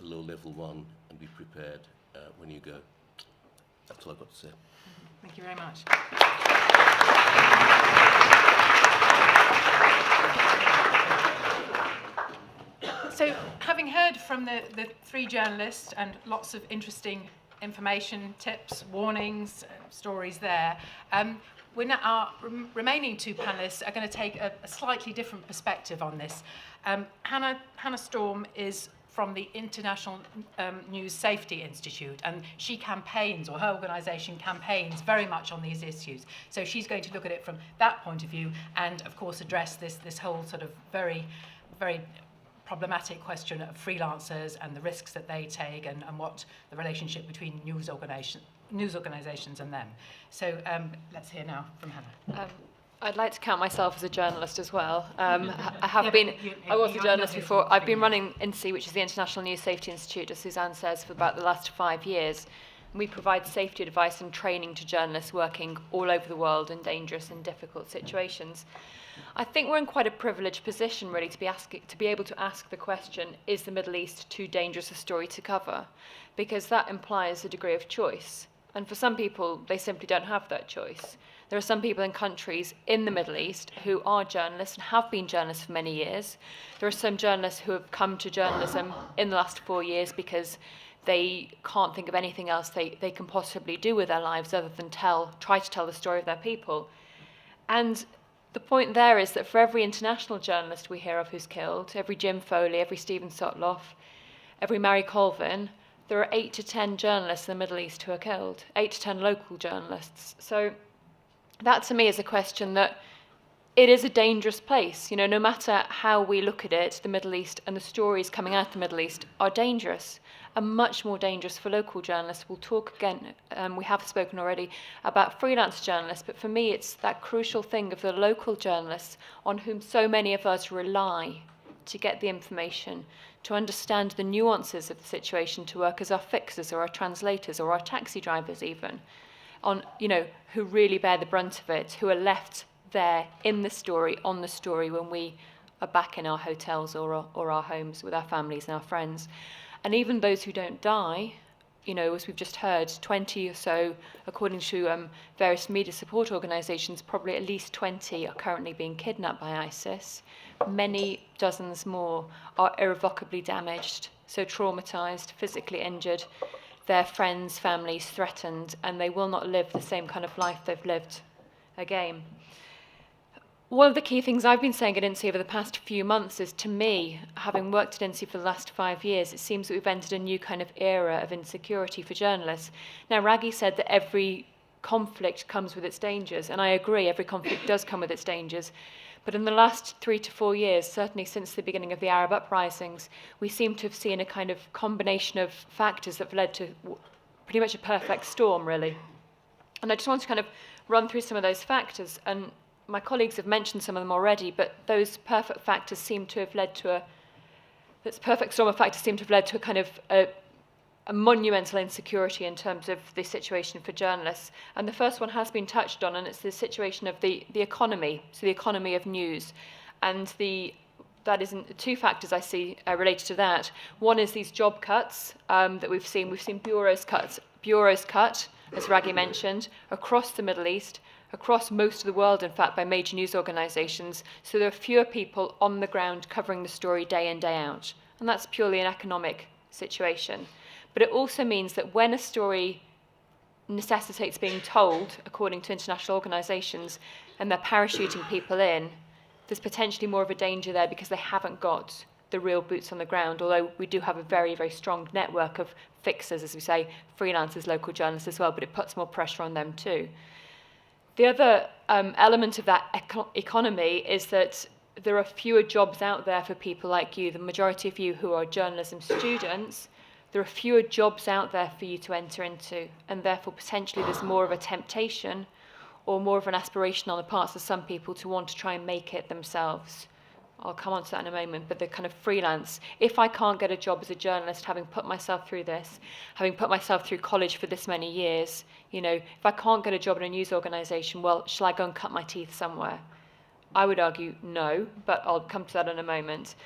a low-level one, and be prepared when you go. That's all I've got to say. Thank you very much. So, having heard from the three journalists and lots of interesting information, tips, warnings, stories there, our remaining two panellists are going to take a slightly different perspective on this. Hannah Storm is from the International News Safety Institute, and she campaigns, or her organisation campaigns, very much on these issues. So she's going to look at it from that point of view, and of course address this whole sort of very, very problematic question of freelancers and the risks that they take, and what the relationship between news organisations and them. So let's hear now from Hannah. I'd like to count myself as a journalist as well. I was a journalist before. I've been running INSEE, which is the International News Safety Institute, as Suzanne says, for about the last 5 years. We provide safety advice and training to journalists working all over the world in dangerous and difficult situations. I think we're in quite a privileged position, really, to be able to ask the question, is the Middle East too dangerous a story to cover? Because that implies a degree of choice. And for some people, they simply don't have that choice. There are some people in countries in the Middle East who are journalists and have been journalists for many years. There are some journalists who have come to journalism in the last 4 years because they can't think of anything else they can possibly do with their lives other than try to tell the story of their people. And the point there is that for every international journalist we hear of who's killed, every Jim Foley, every Stephen Sotloff, every Mary Colvin, there are 8 to 10 journalists in the Middle East who are killed, 8 to 10 local journalists. So that to me is a question that it is a dangerous place. No matter how we look at it, the Middle East and the stories coming out of the Middle East are dangerous, and much more dangerous for local journalists. We'll talk again, we have spoken already, about freelance journalists, but for me it's that crucial thing of the local journalists on whom so many of us rely to get the information, to understand the nuances of the situation, to work as our fixers or our translators or our taxi drivers even, who really bear the brunt of it, who are left there in the story, on the story, when we are back in our hotels or our homes with our families and our friends. And even those who don't die, as we've just heard, 20 or so, according to various media support organisations, probably at least 20 are currently being kidnapped by ISIS. Many dozens more are irrevocably damaged, so traumatised, physically injured, their friends, families threatened, and they will not live the same kind of life they've lived again. One of the key things I've been saying at INSEE over the past few months is, to me, having worked at INSEE for the last 5 years, it seems that we've entered a new kind of era of insecurity for journalists. Now, Raggy said that every conflict comes with its dangers, and I agree, every conflict does come with its dangers. But in the last 3 to 4 years, certainly since the beginning of the Arab uprisings, we seem to have seen a kind of combination of factors that have led to pretty much a perfect storm, really. And I just want to kind of run through some of those factors, and my colleagues have mentioned some of them already, but those perfect factors seem to have led to this perfect storm of factors seem to have led to a kind of a monumental insecurity in terms of the situation for journalists. And the first one has been touched on, and it's the situation of the economy, so the economy of news. And that isn't two factors I see related to that. One is these job cuts that we've seen. We've seen bureaus cut, as Raggy mentioned, across the Middle East, across most of the world, in fact, by major news organisations. So there are fewer people on the ground covering the story day in, day out. And that's purely an economic situation. But it also means that when a story necessitates being told, according to international organisations, and they're parachuting people in, there's potentially more of a danger there because they haven't got the real boots on the ground, although we do have a very, very strong network of fixers, as we say, freelancers, local journalists as well, but it puts more pressure on them too. The other element of that economy is that there are fewer jobs out there for people like you. The majority of you who are journalism students there are fewer jobs out there for you to enter into, and therefore potentially there's more of a temptation or more of an aspiration on the parts of some people to want to try and make it themselves. I'll come on to that in a moment, but the kind of freelance, if I can't get a job as a journalist, having put myself through this, having put myself through college for this many years, you know, if I can't get a job in a news organisation, well, shall I go and cut my teeth somewhere? I would argue no, but I'll come to that in a moment.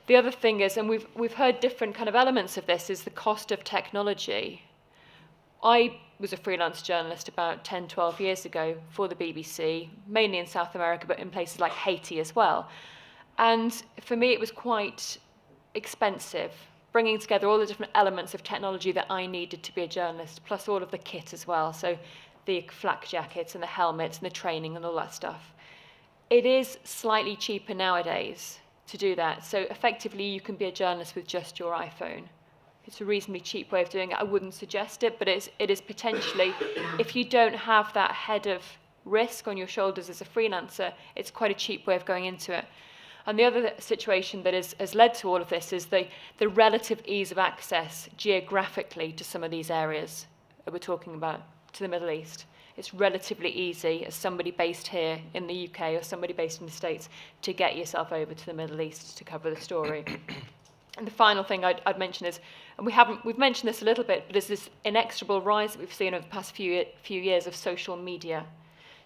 The other thing is, and we've heard different kind of elements of this, is the cost of technology. I was a freelance journalist about 10, 12 years ago for the BBC, mainly in South America, but in places like Haiti as well. And for me, it was quite expensive, bringing together all the different elements of technology that I needed to be a journalist, plus all of the kit as well, so the flak jackets and the helmets and the training and all that stuff. It is slightly cheaper nowadays to do that. So effectively, you can be a journalist with just your iPhone. It's a reasonably cheap way of doing it. I wouldn't suggest it, but it is potentially, if you don't have that head of risk on your shoulders as a freelancer, it's quite a cheap way of going into it. And the other situation that has led to all of this is the relative ease of access geographically to some of these areas that we're talking about, to the Middle East. It's relatively easy as somebody based here in the UK or somebody based in the States to get yourself over to the Middle East to cover the story. And the final thing I'd mention is, and we've mentioned this a little bit, but there's this inexorable rise that we've seen over the past few years of social media.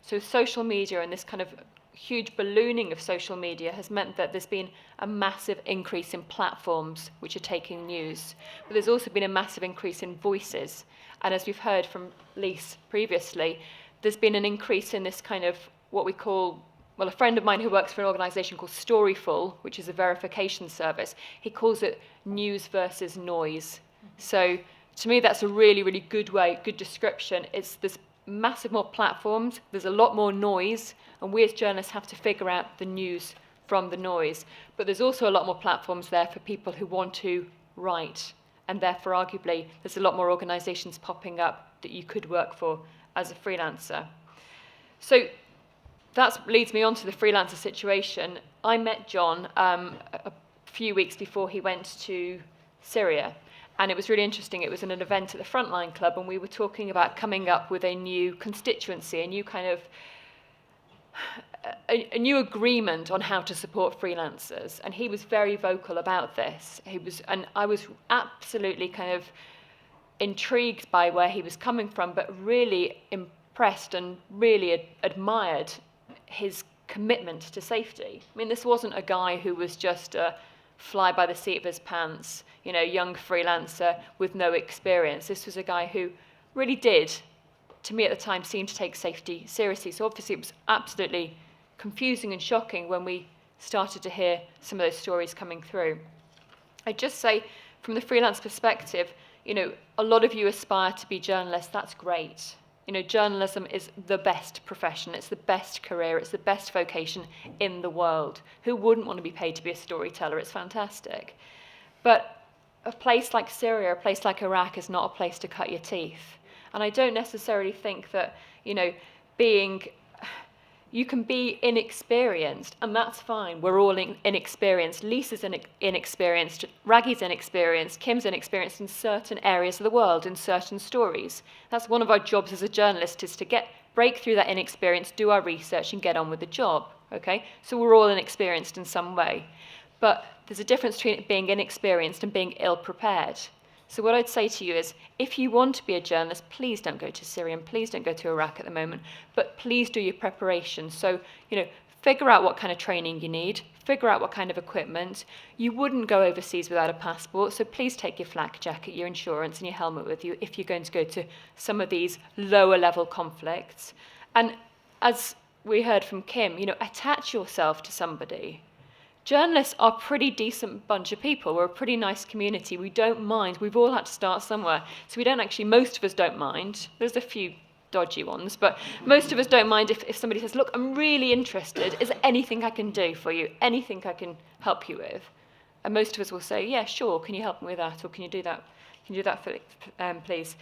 So social media and this kind of huge ballooning of social media has meant that there's been a massive increase in platforms which are taking news. But there's also been a massive increase in voices. And as we've heard from Lise previously, there's been an increase in this kind of what we call, well, a friend of mine who works for an organisation called Storyful, which is a verification service, he calls it news versus noise. So to me, that's a really, really good description. There's massive more platforms, there's a lot more noise, and we as journalists have to figure out the news from the noise. But there's also a lot more platforms there for people who want to write, and therefore arguably there's a lot more organisations popping up that you could work for as a freelancer. So that leads me on to the freelancer situation. I met John a few weeks before he went to Syria. And it was really interesting. It was in an event at the Frontline Club, and we were talking about coming up with a new constituency, a new kind of a new agreement on how to support freelancers. And he was very vocal about this. And I was absolutely kind of intrigued by where he was coming from, but really impressed and really admired his commitment to safety. I mean, this wasn't a guy who was just a fly by the seat of his pants, you know, young freelancer with no experience. This was a guy who really did, to me at the time, seem to take safety seriously. So obviously it was absolutely confusing and shocking when we started to hear some of those stories coming through. I'd just say, from the freelance perspective, you know, a lot of you aspire to be journalists. That's great. You know, journalism is the best profession. It's the best career. It's the best vocation in the world. Who wouldn't want to be paid to be a storyteller? It's fantastic. But a place like Syria, a place like Iraq is not a place to cut your teeth. And I don't necessarily think that, you know, you can be inexperienced, and that's fine. We're all inexperienced. Lisa's inexperienced, Raggy's inexperienced, Kim's inexperienced in certain areas of the world, in certain stories. That's one of our jobs as a journalist, is to break through that inexperience, do our research, and get on with the job, okay? So we're all inexperienced in some way. But there's a difference between being inexperienced and being ill-prepared. So what I'd say to you is, if you want to be a journalist, please don't go to Syria and please don't go to Iraq at the moment, but please do your preparation. So, you know, figure out what kind of training you need, figure out what kind of equipment. You wouldn't go overseas without a passport, so please take your flak jacket, your insurance and your helmet with you if you're going to go to some of these lower level conflicts. And as we heard from Kim, you know, attach yourself to somebody. Journalists are a pretty decent bunch of people. We're a pretty nice community. We don't mind. We've all had to start somewhere. So we don't actually, most of us don't mind. There's a few dodgy ones, but most of us don't mind if somebody says, look, I'm really interested. Is there anything I can do for you? Anything I can help you with? And most of us will say, yeah, sure. Can you help me with that? Or can you do that? Can you do that, please?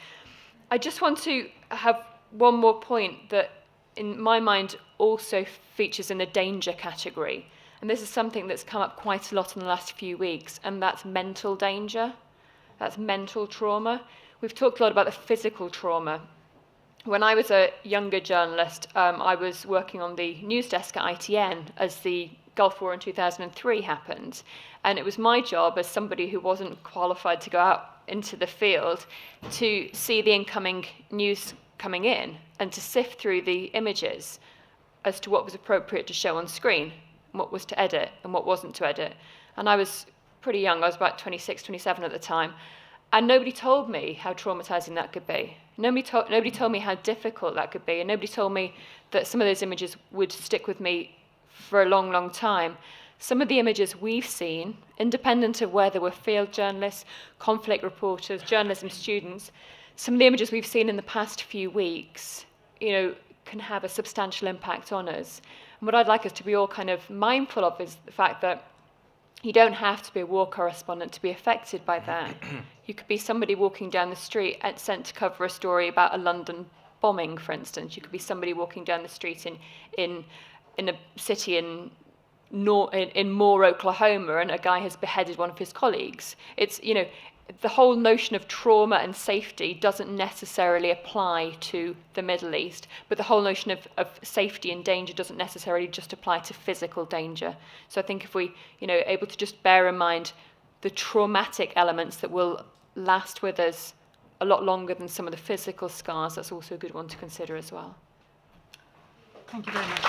I just want to have one more point that, in my mind, also features in the danger category. And this is something that's come up quite a lot in the last few weeks, and that's mental danger. That's mental trauma. We've talked a lot about the physical trauma. When I was a younger journalist, I was working on the news desk at ITN as the Gulf War in 2003 happened. And it was my job as somebody who wasn't qualified to go out into the field to see the incoming news coming in and to sift through the images as to what was appropriate to show on screen, what was to edit and what wasn't to edit. And I was pretty young, I was about 26, 27 at the time, and nobody told me how traumatizing that could be. Nobody told me how difficult that could be, and nobody told me that some of those images would stick with me for a long, long time. Some of the images we've seen, independent of whether we're field journalists, conflict reporters, journalism students, some of the images we've seen in the past few weeks, can have a substantial impact on us. And what I'd like us to be all kind of mindful of is the fact that you don't have to be a war correspondent to be affected by that. You could be somebody walking down the street and sent to cover a story about a London bombing, for instance. You could be somebody walking down the street in a city in Moore, Oklahoma, and a guy has beheaded one of his colleagues. It's, the whole notion of trauma and safety doesn't necessarily apply to the Middle East, but the whole notion of safety and danger doesn't necessarily just apply to physical danger. So I think if we, able to just bear in mind the traumatic elements that will last with us a lot longer than some of the physical scars, that's also a good one to consider as well. Thank you very much.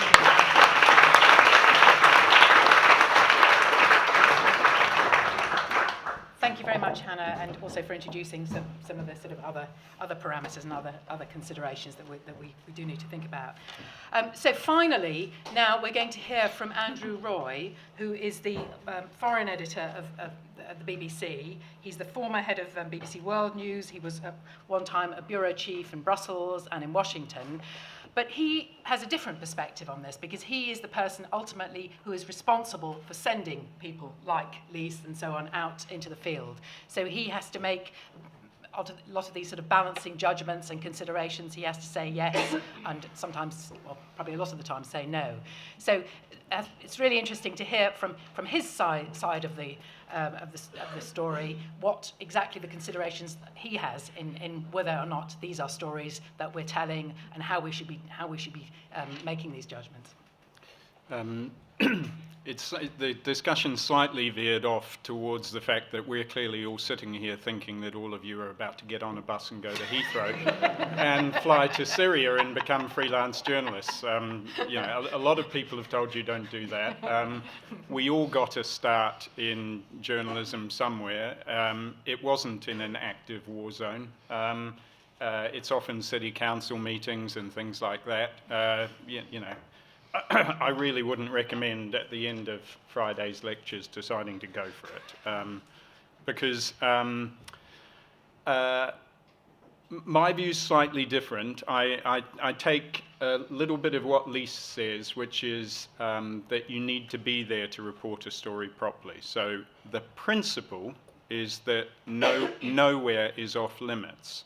Thank you very much, Hannah, and also for introducing some of the sort of other parameters and other considerations that we do need to think about. So finally, now we're going to hear from Andrew Roy, who is the foreign editor of the BBC. He's the former head of BBC World News. He was one time a bureau chief in Brussels and in Washington. But he has a different perspective on this because he is the person ultimately who is responsible for sending people like Lise and so on out into the field. So he has to make a lot of these sort of balancing judgments and considerations. He has to say yes and sometimes, well, probably a lot of the time, say no. So it's really interesting to hear from his side of the story what exactly the considerations he has in whether or not these are stories that we're telling and how we should be making these judgments. The discussion slightly veered off towards the fact that we're clearly all sitting here thinking that all of you are about to get on a bus and go to Heathrow and fly to Syria and become freelance journalists. A lot of people have told you don't do that. We all got a start in journalism somewhere. It wasn't in an active war zone. It's often city council meetings and things like that. I really wouldn't recommend at the end of Friday's lectures deciding to go for it because my view's slightly different. I take a little bit of what Lise says, which is that you need to be there to report a story properly. So the principle is that nowhere is off limits.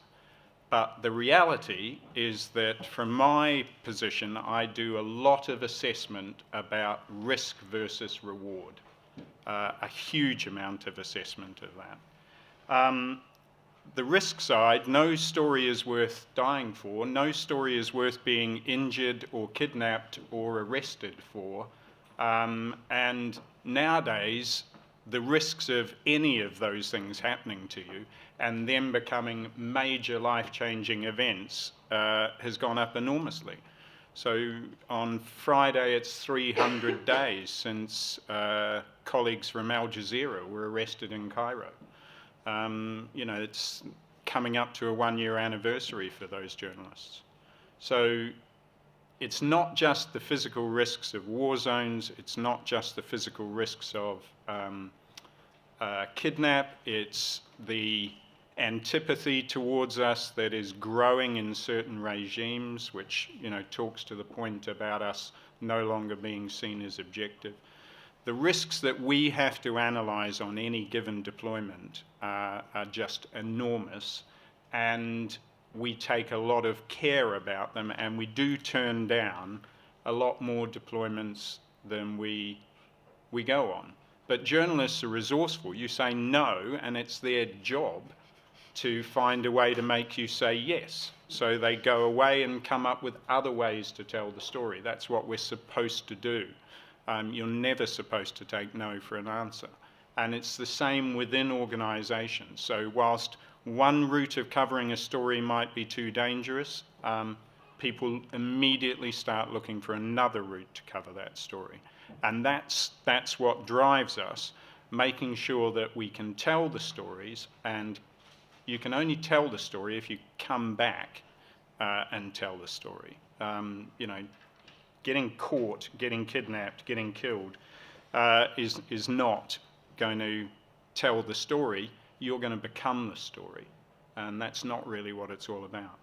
But the reality is that from my position, I do a lot of assessment about risk versus reward, a huge amount of assessment of that. The risk side, no story is worth dying for, no story is worth being injured or kidnapped or arrested for. And nowadays, the risks of any of those things happening to you and them becoming major life-changing events has gone up enormously. So on Friday, it's 300 days since colleagues from Al Jazeera were arrested in Cairo. It's coming up to a one-year anniversary for those journalists. So it's not just the physical risks of war zones, it's not just the physical risks of kidnap, it's the antipathy towards us that is growing in certain regimes, which talks to the point about us no longer being seen as objective. The risks that we have to analyze on any given deployment are just enormous, and we take a lot of care about them, and we do turn down a lot more deployments than we go on. But journalists are resourceful. You say no, and it's their job to find a way to make you say yes. So they go away and come up with other ways to tell the story. That's what we're supposed to do. You're never supposed to take no for an answer. And it's the same within organisations. So whilst one route of covering a story might be too dangerous, people immediately start looking for another route to cover that story. And that's what drives us, making sure that we can tell the stories, and you can only tell the story if you come back and tell the story. You know, getting caught, getting kidnapped, getting killed is not going to tell the story. You're going to become the story, and that's not really what it's all about.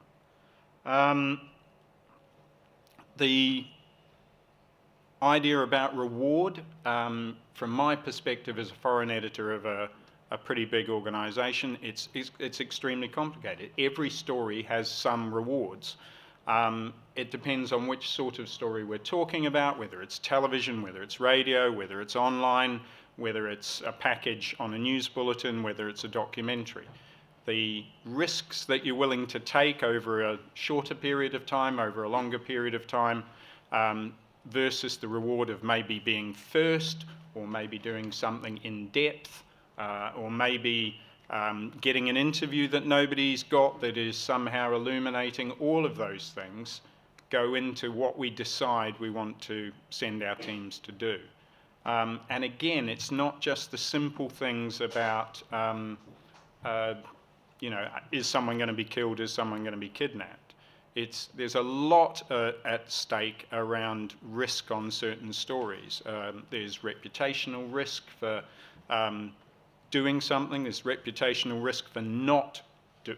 The idea about reward, from my perspective as a foreign editor of a pretty big organisation, it's extremely complicated. Every story has some rewards. It depends on which sort of story we're talking about, whether it's television, whether it's radio, whether it's online, whether it's a package on a news bulletin, whether it's a documentary. The risks that you're willing to take over a shorter period of time, over a longer period of time, versus the reward of maybe being first, or maybe doing something in depth, or maybe getting an interview that nobody's got that is somehow illuminating. All of those things go into what we decide we want to send our teams to do. And again, it's not just the simple things about, you know, is someone going to be killed, is someone going to be kidnapped? There's a lot at stake around risk on certain stories. There's reputational risk for doing something, there's reputational risk for not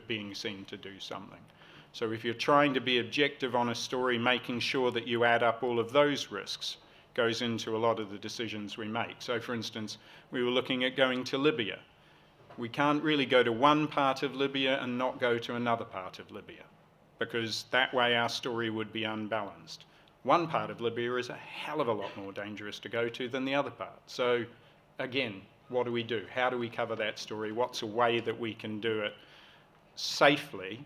being seen to do something. So if you're trying to be objective on a story, making sure that you add up all of those risks goes into a lot of the decisions we make. So for instance, we were looking at going to Libya. We can't really go to one part of Libya and not go to another part of Libya, because that way our story would be unbalanced. One part of Libya is a hell of a lot more dangerous to go to than the other part. So again, what do we do? How do we cover that story? What's a way that we can do it safely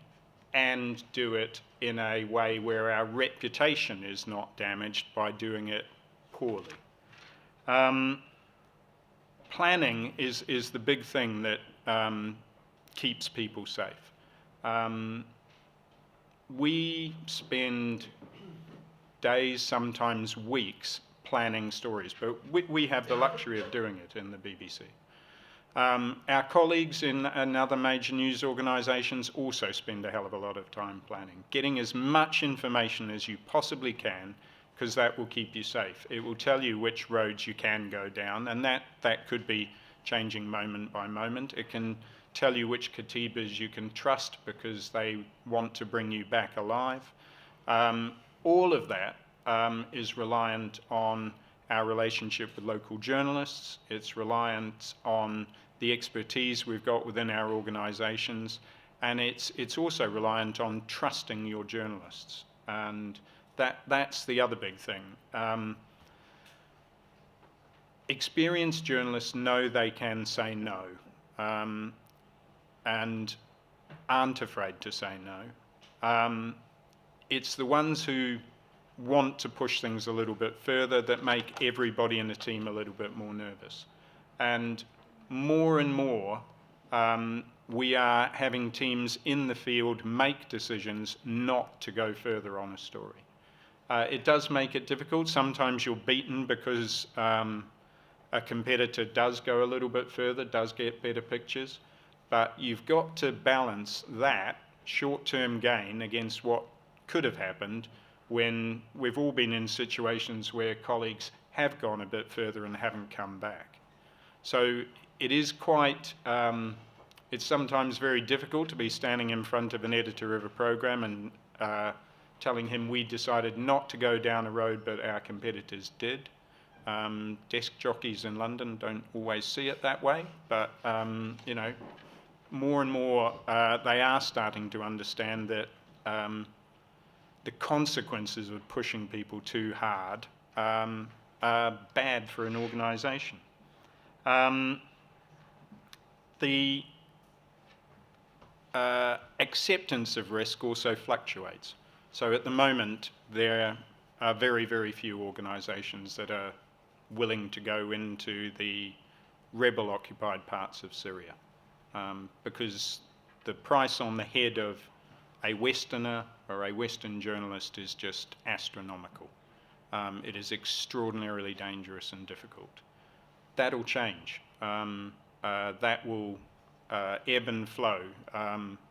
and do it in a way where our reputation is not damaged by doing it poorly? Planning is the big thing that keeps people safe. We spend days, sometimes weeks, planning stories, but we have the luxury of doing it in the BBC. Our colleagues in other major news organisations also spend a hell of a lot of time planning, getting as much information as you possibly can, because that will keep you safe. It will tell you which roads you can go down, and that could be changing moment by moment. It can tell you which katibas you can trust because they want to bring you back alive. All of that is reliant on our relationship with local journalists. It's reliant on the expertise we've got within our organisations, and it's also reliant on trusting your journalists. And that's the other big thing. Experienced journalists know they can say no, and aren't afraid to say no. It's the ones who want to push things a little bit further that make everybody in the team a little bit more nervous. And more, we are having teams in the field make decisions not to go further on a story. It does make it difficult. Sometimes you're beaten because a competitor does go a little bit further, does get better pictures, but you've got to balance that short-term gain against what could have happened when we've all been in situations where colleagues have gone a bit further and haven't come back. So it is quite, it's sometimes very difficult to be standing in front of an editor of a program and telling him we decided not to go down a road but our competitors did. Desk jockeys in London don't always see it that way, but you know, more and more they are starting to understand that the consequences of pushing people too hard are bad for an organisation. The acceptance of risk also fluctuates. So at the moment, there are very, very few organisations that are willing to go into the rebel-occupied parts of Syria, because the price on the head of a Westerner or a Western journalist is just astronomical. It is extraordinarily dangerous and difficult. That'll change. That will ebb and flow.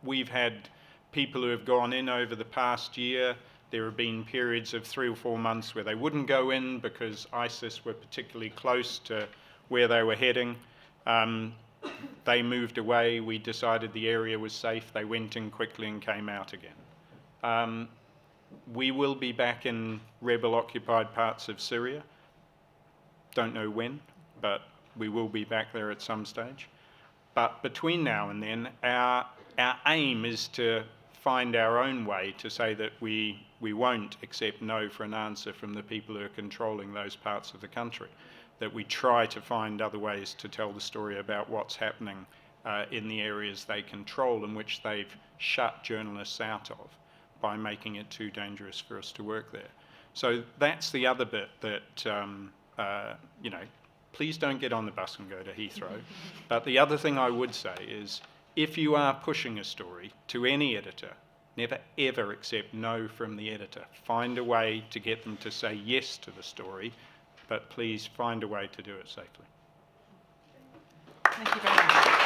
We've had people who have gone in over the past year. There have been periods of 3 or 4 months where they wouldn't go in because ISIS were particularly close to where they were heading. They moved away. We decided the area was safe. They went in quickly and came out again. We will be back in rebel-occupied parts of Syria. Don't know when, but we will be back there at some stage. But between now and then, our aim is to find our own way to say that we won't accept no for an answer from the people who are controlling those parts of the country, that we try to find other ways to tell the story about what's happening in the areas they control and which they've shut journalists out of by making it too dangerous for us to work there. So that's the other bit that, please don't get on the bus and go to Heathrow. But the other thing I would say is, if you are pushing a story to any editor, never ever accept no from the editor. Find a way to get them to say yes to the story, but please find a way to do it safely. Thank you very much.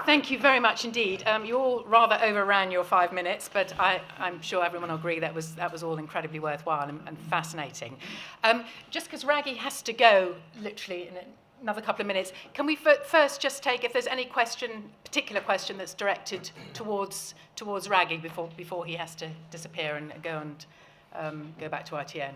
Thank you very much indeed. You all rather overran your 5 minutes, but I'm sure everyone will agree that was all incredibly worthwhile and fascinating. Just because Raggy has to go literally in another couple of minutes, can we first just take, if there's any particular question that's directed towards Raggy before he has to disappear and go back to ITN?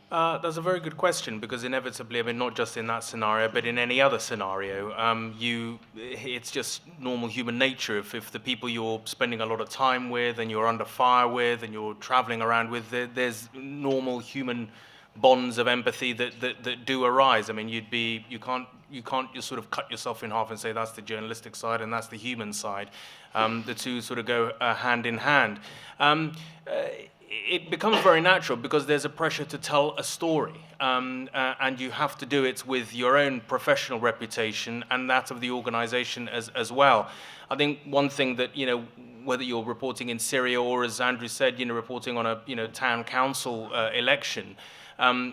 That's a very good question, because inevitably, I mean, not just in that scenario, but in any other scenario, it's just normal human nature. If the people you're spending a lot of time with and you're under fire with and you're traveling around with, there's normal human bonds of empathy that do arise. I mean, you can't just sort of cut yourself in half and say that's the journalistic side and that's the human side. The two sort of go hand in hand. It becomes very natural because there's a pressure to tell a story, and you have to do it with your own professional reputation and that of the organization as well. I think one thing that, whether you're reporting in Syria or, as Andrew said, reporting on a town council election,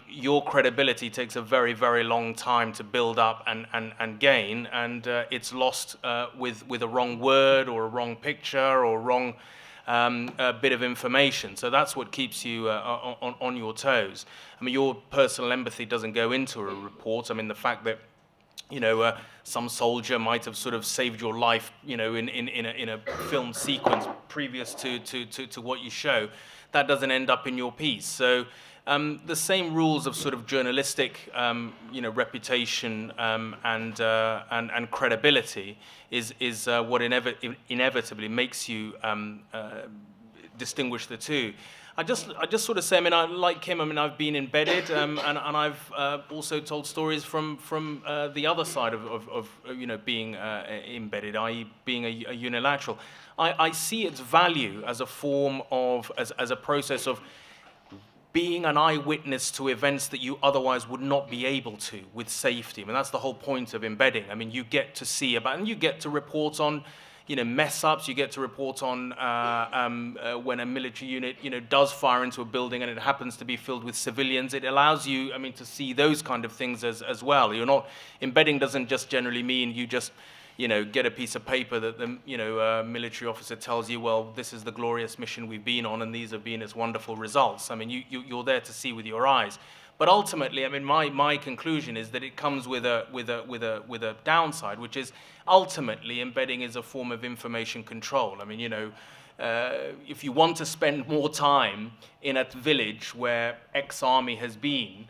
your credibility takes a very, very long time to build up and gain, and it's lost with a wrong word or a wrong picture or wrong a bit of information. So that's what keeps you on your toes. I mean, your personal empathy doesn't go into a report. I mean, the fact that some soldier might have sort of saved your life, in a film sequence previous to what you show, that doesn't end up in your piece. So the same rules of sort of journalistic, reputation and credibility is what inevitably makes you distinguish the two. I just sort of say, I mean, like him, I mean, I've been embedded, and I've also told stories from the other side of being embedded, i.e. being a unilateral. I see its value as a form of, as a process of being an eyewitness to events that you otherwise would not be able to with safety. I mean, that's the whole point of embedding. I mean, you get to see about, and you get to report on, mess-ups. You get to report on when a military unit, does fire into a building and it happens to be filled with civilians. It allows you, I mean, to see those kind of things as well. Embedding doesn't just generally mean you just, get a piece of paper that the military officer tells you, well, this is the glorious mission we've been on, and these have been its wonderful results. I mean, you're there to see with your eyes. But ultimately, I mean, my conclusion is that it comes with a downside, which is ultimately embedding is a form of information control. I mean, if you want to spend more time in a village where X-army has been,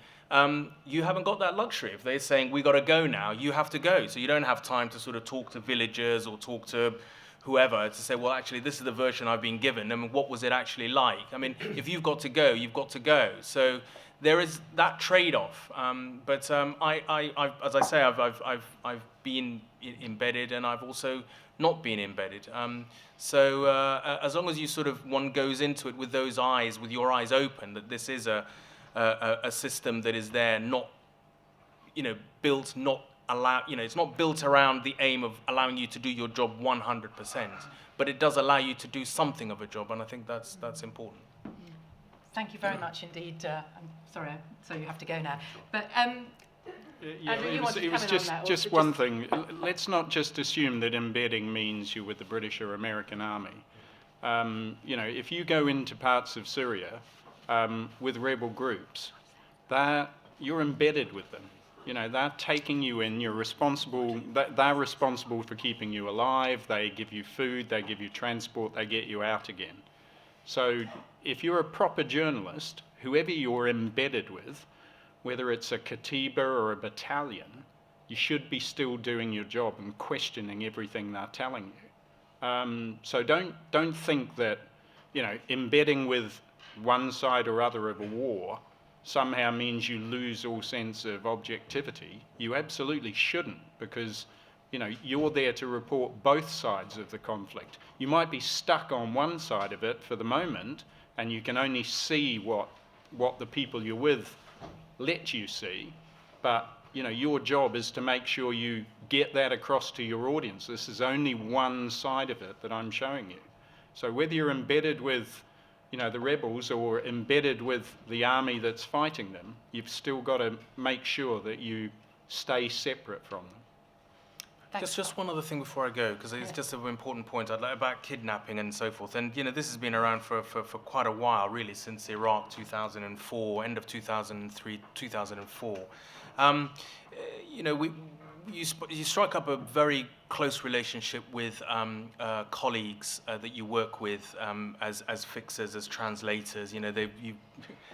you haven't got that luxury. If they're saying, we got to go now, you have to go. So you don't have time to sort of talk to villagers or talk to whoever to say, well, actually, this is the version I've been given. I mean, what was it actually like? I mean, if you've got to go, you've got to go. So there is that trade-off. But as I say, I've been embedded, and I've also not been embedded. So as long as you one goes into it with those eyes, with your eyes open, that this is a system that is there, not, built, not allow, it's not built around the aim of allowing you to do your job 100%, but it does allow you to do something of a job, and I think that's important. Thank you very much indeed. I'm sorry, so you have to go now. But Andrew, it was just one thing. Let's not just assume that embedding means you're with the British or American Army. If you go into parts of Syria with rebel groups, you're embedded with them. They're taking you in. You're responsible. They're responsible for keeping you alive. They give you food. They give you transport. They get you out again. So if you're a proper journalist, whoever you're embedded with, whether it's a katiba or a battalion, you should be still doing your job and questioning everything they're telling you. So don't think that embedding with one side or other of a war somehow means you lose all sense of objectivity. You absolutely shouldn't, because you're there to report both sides of the conflict. You might be stuck on one side of it for the moment, and you can only see what the people you're with let you see, but your job is to make sure you get that across to your audience. This is only one side of it that I'm showing you. So whether you're embedded with the rebels or embedded with the army that's fighting them, you've still got to make sure that you stay separate from them. Just one other thing before I go, because it's just an important point about kidnapping and so forth. And this has been around for quite a while, really, since Iraq 2004, end of 2003, 2004. You strike up a very close relationship with colleagues that you work with as fixers, as translators.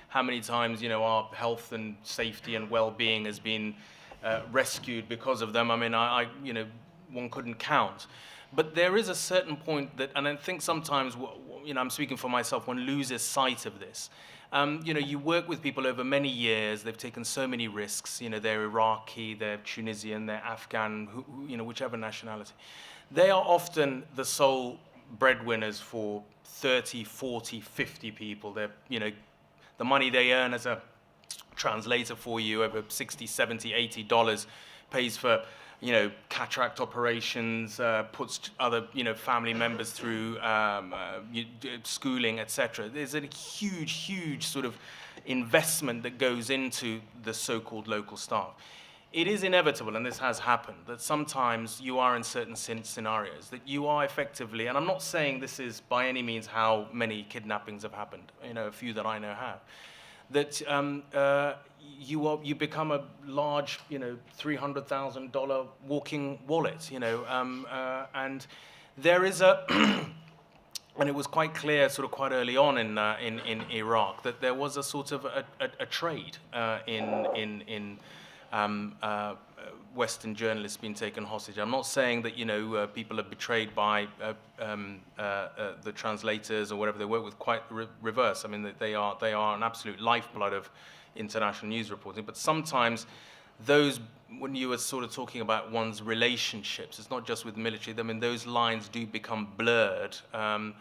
How many times our health and safety and well-being has been rescued because of them. I mean, one couldn't count. But there is a certain point that, and I think sometimes, I'm speaking for myself, one loses sight of this. You work with people over many years. They've taken so many risks. They're Iraqi, they're Tunisian, they're Afghan, whichever nationality. They are often the sole breadwinners for 30, 40, 50 people. They're, the money they earn as a translator for you, over $60, $70, $80, pays for cataract operations, puts other family members through schooling, etc. There's a huge sort of investment that goes into the so-called local staff. It is inevitable, and this has happened, that sometimes you are in certain scenarios that you are effectively, and I'm not saying this is by any means how many kidnappings have happened, a few that I know have, that you become a large, $300,000 walking wallet, and there is a, and it was quite clear, quite early on in Iraq, that there was a sort of a trade in Western journalists being taken hostage. I'm not saying that people are betrayed by the translators or whatever they work with. Quite reverse. I mean, they are an absolute lifeblood of international news reporting. But sometimes those, when you were talking about one's relationships, it's not just with military. I mean, those lines do become blurred, and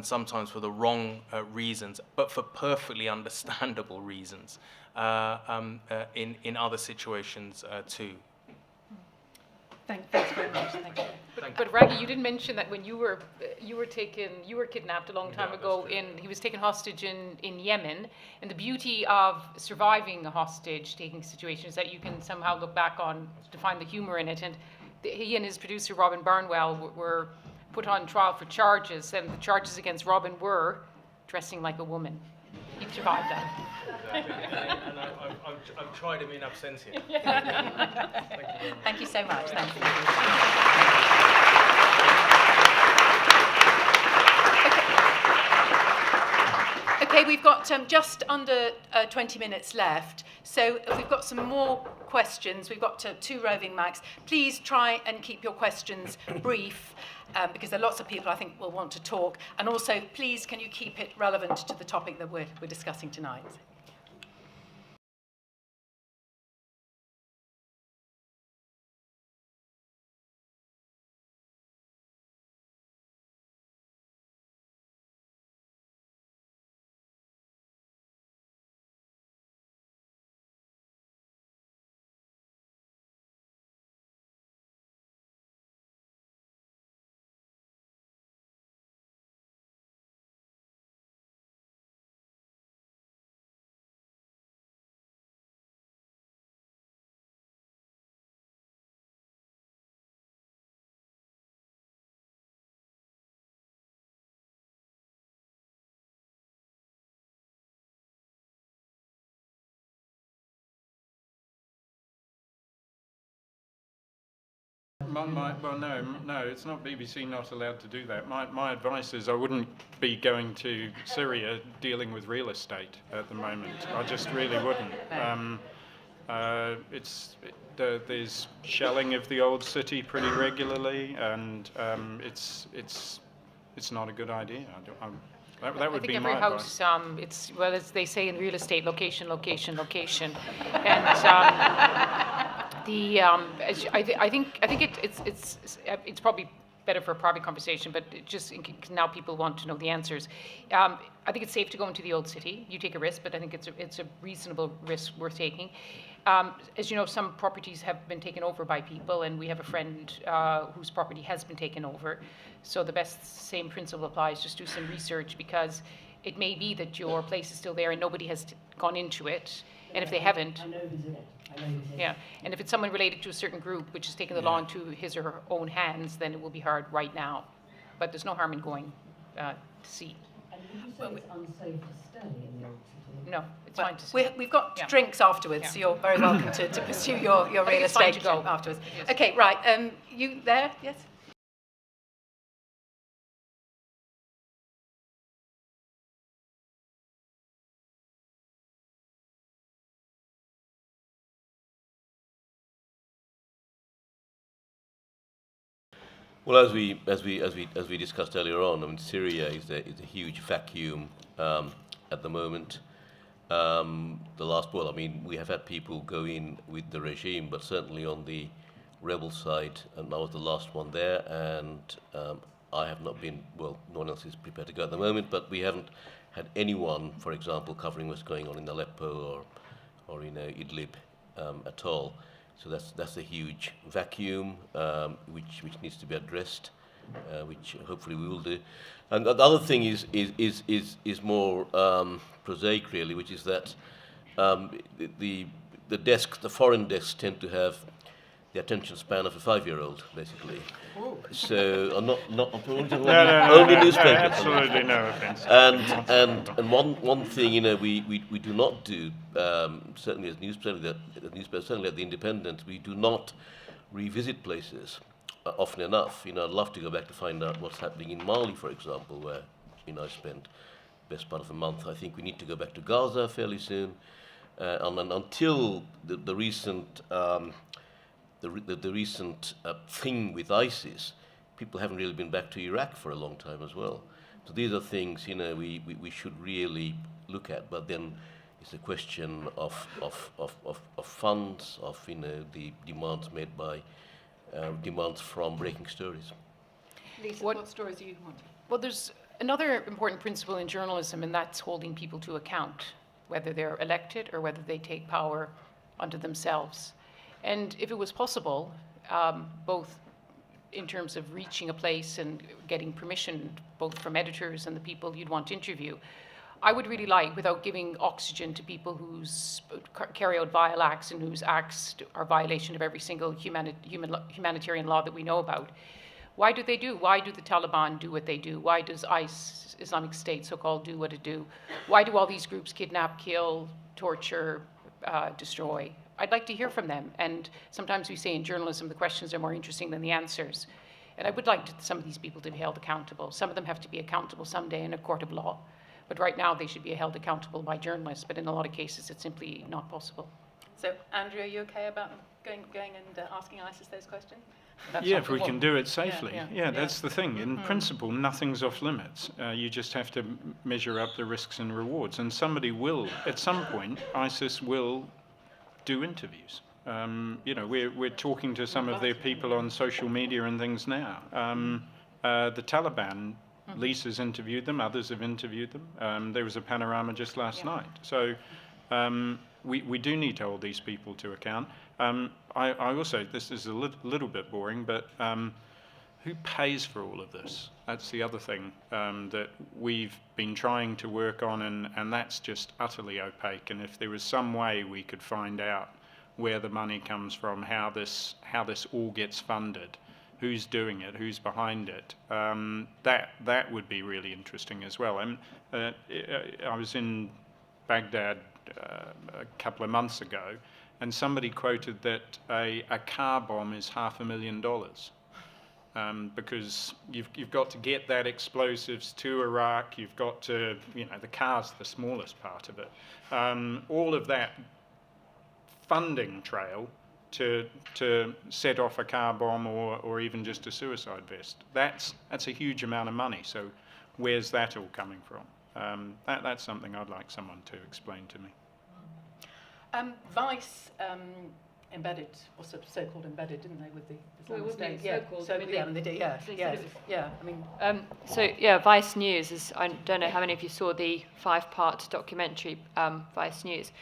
sometimes for the wrong reasons, but for perfectly understandable reasons in other situations too. Thanks very much. Thank you. But Raggy, you didn't mention that when you were kidnapped a long time ago. He was taken hostage in Yemen, and the beauty of surviving a hostage-taking situation is that you can somehow look back on to find the humor in it. And he and his producer Robin Barnwell were put on trial for charges, and the charges against Robin were dressing like a woman. He survived that. And I've tried him in absentia. Thank you so much. Thank you. Okay, we've got just under 20 minutes left. So we've got some more questions. We've got 2 roving mics. Please try and keep your questions brief, because there are lots of people I think will want to talk. And also, please, can you keep it relevant to the topic that we're discussing tonight? No, it's not BBC not allowed to do that. My advice is I wouldn't be going to Syria dealing with real estate at the moment. I just really wouldn't. There's shelling of the old city pretty regularly, and it's not a good idea. That would be my advice. I think every house, well, as they say in real estate, location, location, location, and. I think it's probably better for a private conversation, but just now people want to know the answers. I think it's safe to go into the old city. You take a risk, but I think it's a reasonable risk worth taking. As you know, some properties have been taken over by people, and we have a friend whose property has been taken over. So the same principle applies. Just do some research, because it may be that your place is still there and nobody has gone into it. And if they haven't, yeah, and if it's someone related to a certain group which has taken the law into his or her own hands, then it will be hard right now. But there's no harm in going to see. And did you say it's unsafe to stay in the old city? No, it's fine to see. We've got drinks afterwards, so you're very welcome to pursue your real it's fine estate to go. afterwards. Yes. Okay, right. You there? Yes? Well, as we discussed earlier on, I mean, Syria is a huge vacuum at the moment. I mean, we have had people go in with the regime, but certainly on the rebel side, and I was the last one there, and I have not been, well, no one else is prepared to go at the moment, but we haven't had anyone, for example, covering what's going on in Aleppo or Idlib at all. So that's a huge vacuum which needs to be addressed, which hopefully we will do. And the other thing is more prosaic, really, which is that the foreign desks tend to have the attention span of a 5-year-old, basically. Ooh. So only newspapers. Absolutely no offence. And one thing we do not do, certainly as newspapers, certainly at the Independent, we do not revisit places often enough. I'd love to go back to find out what's happening in Mali, for example, where I spent the best part of a month. I think we need to go back to Gaza fairly soon, and until the recent. The recent thing with ISIS, people haven't really been back to Iraq for a long time as well. So these are things we should really look at. But then it's a question of funds, of the demands made by demands from breaking stories. Lisa, what stories do you want? Well, there's another important principle in journalism, and that's holding people to account, whether they're elected or whether they take power unto themselves. And if it was possible, both in terms of reaching a place and getting permission, both from editors and the people you'd want to interview, I would really like, without giving oxygen to people who carry out vile acts and whose acts are violation of every single humanitarian law that we know about, why do they do? Why do the Taliban do what they do? Why does ICE, Islamic State, so-called, do what it do? Why do all these groups kidnap, kill, torture, destroy? I'd like to hear from them. And sometimes we say in journalism the questions are more interesting than the answers. And I would like some of these people to be held accountable. Some of them have to be accountable someday in a court of law. But right now they should be held accountable by journalists. But in a lot of cases it's simply not possible. So, Andrew, are you okay about going and asking ISIS those questions? Yeah, if we can do it safely. Yeah. That's the thing. In principle, nothing's off limits. You just have to measure up the risks and rewards. And somebody will, at some point, ISIS will do interviews. We're talking to some of their people on social media and things now. The Taliban, Lisa's interviewed them, others have interviewed them. There was a panorama just last night. So we do need to hold these people to account. I also, this is a little bit boring, but who pays for all of this? That's the other thing that we've been trying to work on, and that's just utterly opaque. And if there was some way we could find out where the money comes from, how this all gets funded, who's doing it, who's behind it, that would be really interesting as well. I was in Baghdad a couple of months ago, and somebody quoted that a car bomb is $500,000. Because you've got to get that explosives to Iraq, you've got to, the car's the smallest part of it. All of that funding trail to set off a car bomb or even just a suicide vest, that's a huge amount of money. So where's that all coming from? That's something I'd like someone to explain to me. Vice embedded, or so-called embedded, didn't they, with the Islamic State? Vice News is. I don't know how many of you saw the 5-part documentary Vice News.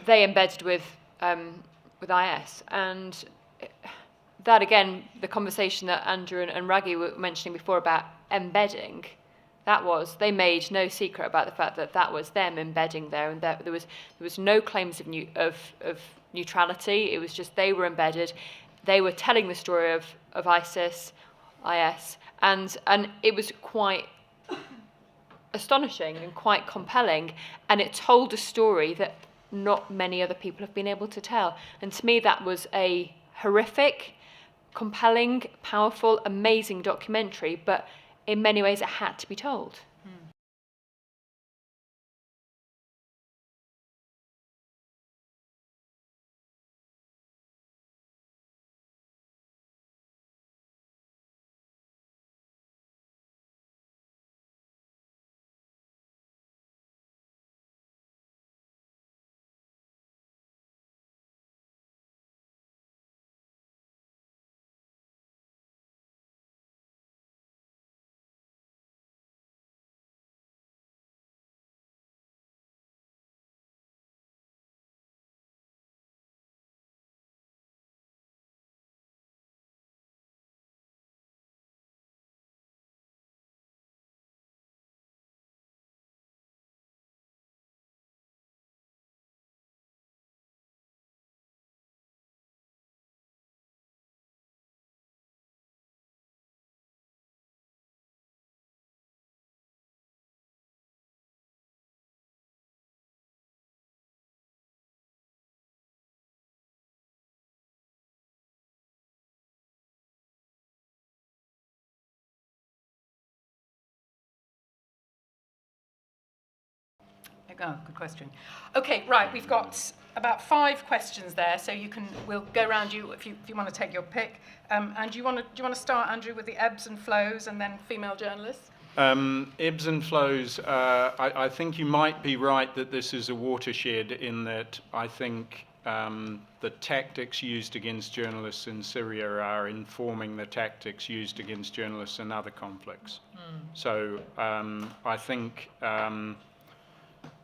They embedded with IS, and that again, the conversation that Andrew and Raggy were mentioning before about embedding. They made no secret about the fact that was them embedding there, and that there was no claims of neutrality. It was just they were embedded. They were telling the story of IS, and it was quite astonishing and quite compelling, and it told a story that not many other people have been able to tell. And to me, that was a horrific, compelling, powerful, amazing documentary, but in many ways it had to be told. Oh, good question. Okay, right, we've got about 5 questions there, so we'll go around you if you want to take your pick. And do you want to start, Andrew, with the ebbs and flows, and then female journalists? Ebbs and flows. I think you might be right that this is a watershed in that I think the tactics used against journalists in Syria are informing the tactics used against journalists in other conflicts. So I think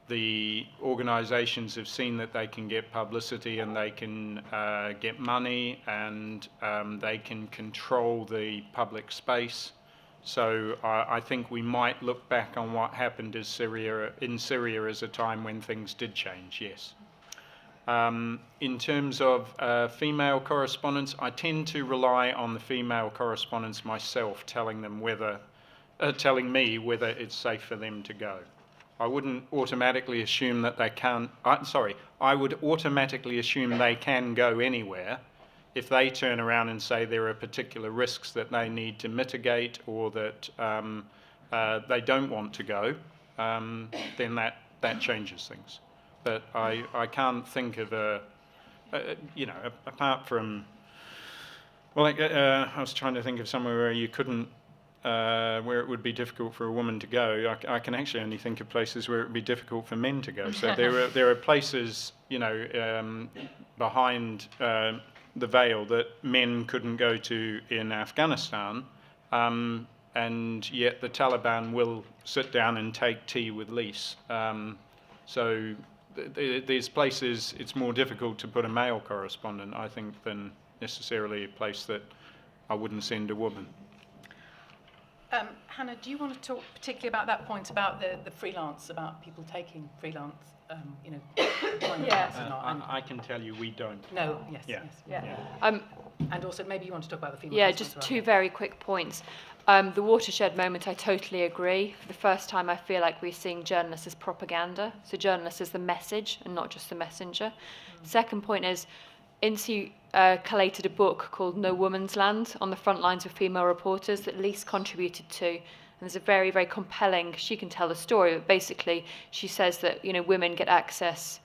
the organizations have seen that they can get publicity and they can get money and they can control the public space So I think we might look back on what happened in Syria as a time when things did change, yes. In terms of female correspondents, I tend to rely on the female correspondents myself telling me whether it's safe for them to go. I wouldn't automatically assume that they can't, I would automatically assume they can go anywhere. If they turn around and say there are particular risks that they need to mitigate or that they don't want to go, then that changes things. But I can't think of apart from, I was trying to think of somewhere where you couldn't, where it would be difficult for a woman to go. I can actually only think of places where it would be difficult for men to go. So there are places, behind the veil that men couldn't go to in Afghanistan, and yet the Taliban will sit down and take tea with Lise. So these places, it's more difficult to put a male correspondent, I think, than necessarily a place that I wouldn't send a woman. Hannah, do you want to talk particularly about that point about the freelance, about people taking freelance, Yeah. I can tell you we don't. No, yes, Yeah. yes. Yeah. And also maybe you want to talk about the female. Yeah, just two very quick points. The watershed moment, I totally agree. For the first time, I feel like we're seeing journalists as propaganda. So journalists as the message and not just the messenger. Second point is, INSEE collated a book called No Woman's Land on the front lines of female reporters that Lise contributed to. And there's a very, very compelling, she can tell the story, but basically she says that, women get access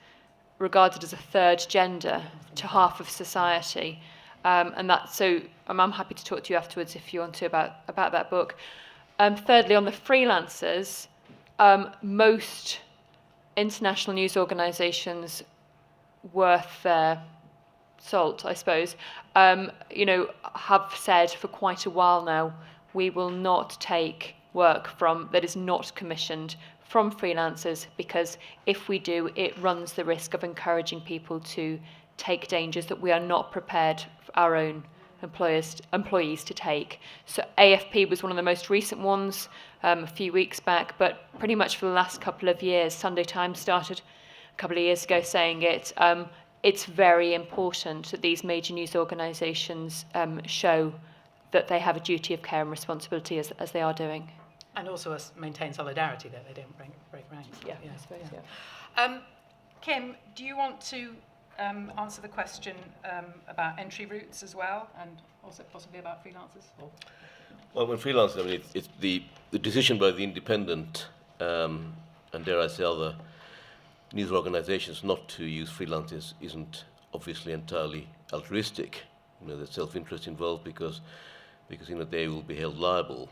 regarded as a third gender to half of society. And that, so I'm happy to talk to you afterwards if you want to about that book. Thirdly, on the freelancers, most international news organisations worth their salt, I suppose, have said for quite a while now, we will not take work that is not commissioned from freelancers, because if we do, it runs the risk of encouraging people to take dangers that we are not prepared for our own employees to take. So AFP was one of the most recent ones a few weeks back, but pretty much for the last couple of years, Sunday Times started a couple of years ago saying it. It's very important that these major news organisations show that they have a duty of care and responsibility as they are doing. And also maintain solidarity, that they don't break ranks. Yeah, I suppose, yeah. Kim, do you want to answer the question about entry routes as well, and also possibly about freelancers? Or? Well, when freelancers, it's the decision by the independent and dare I say other news organizations not to use freelancers isn't obviously entirely altruistic. There's self-interest involved because they will be held liable.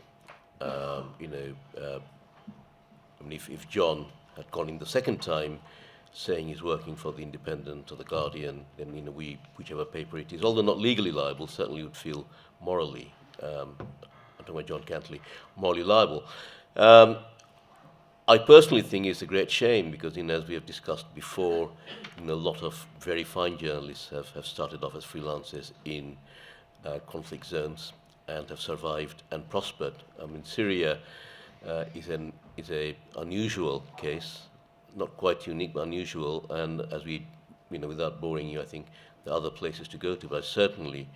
If John had gone in the second time saying he's working for the Independent or the Guardian, then whichever paper it is, although not legally liable, certainly would feel morally, I'm talking about John Cantley, morally liable. I personally think it's a great shame because, as we have discussed before, a lot of very fine journalists have started off as freelancers in conflict zones and have survived and prospered. Syria is an unusual case, not quite unique but unusual, and as we, without boring you, I think there are other places to go to, but I certainly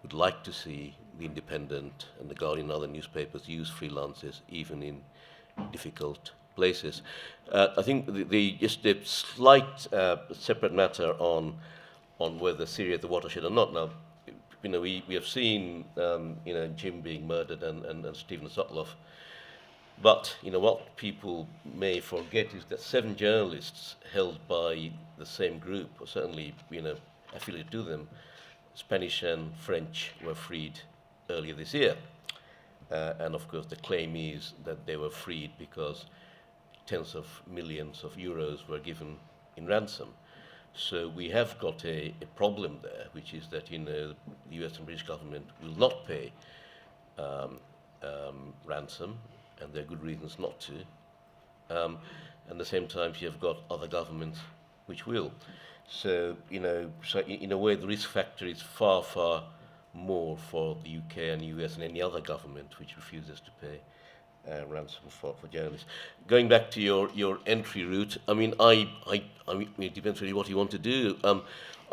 would like to see the Independent and the Guardian and other newspapers use freelancers even in difficult places. I think just a slight separate matter on whether Syria is the watershed or not. Now, we have seen Jim being murdered and Stephen Sotloff, but what people may forget is that 7 journalists held by the same group, or certainly affiliated to them, Spanish and French, were freed earlier this year. And of course the claim is that they were freed because tens of millions of euros were given in ransom. So we have got a problem there, which is that the US and British government will not pay ransom, and there are good reasons not to. And at the same time, you have got other governments which will. So, so in a way, the risk factor is far, far more for the UK and US and any other government which refuses to pay ransom for journalists. Going back to your entry route, I mean, it depends really what you want to do.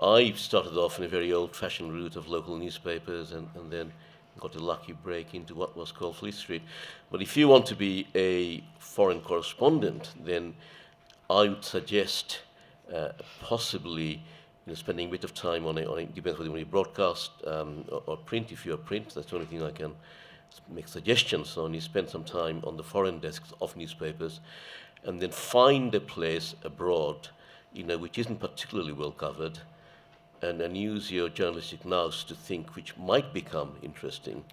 I started off in a very old-fashioned route of local newspapers and then got a lucky break into what was called Fleet Street. But if you want to be a foreign correspondent, then I would suggest possibly spending a bit of time on it depends whether you want to broadcast or print. If you're print, that's the only thing I can make suggestions on. You spend some time on the foreign desks of newspapers and then find a place abroad, which isn't particularly well covered, and then use your journalistic nous to think which might become interesting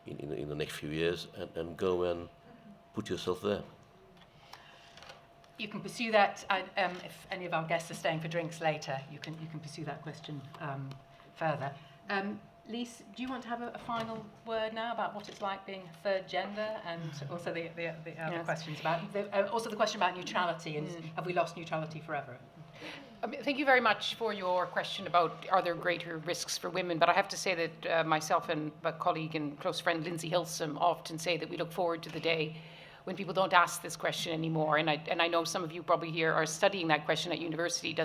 in the next few years, and go and put yourself there. You can pursue that, if any of our guests are staying for drinks later, you can pursue that question further. Lise, do you want to have a final word now about what it's like being a third gender, and also the other questions about, also the question about neutrality, and have we lost neutrality forever? Thank you very much for your question about are there greater risks for women, but I have to say that myself and my colleague and close friend Lindsay Hilsum often say that we look forward to the day when people don't ask this question anymore, and I know some of you probably here are studying that question at university.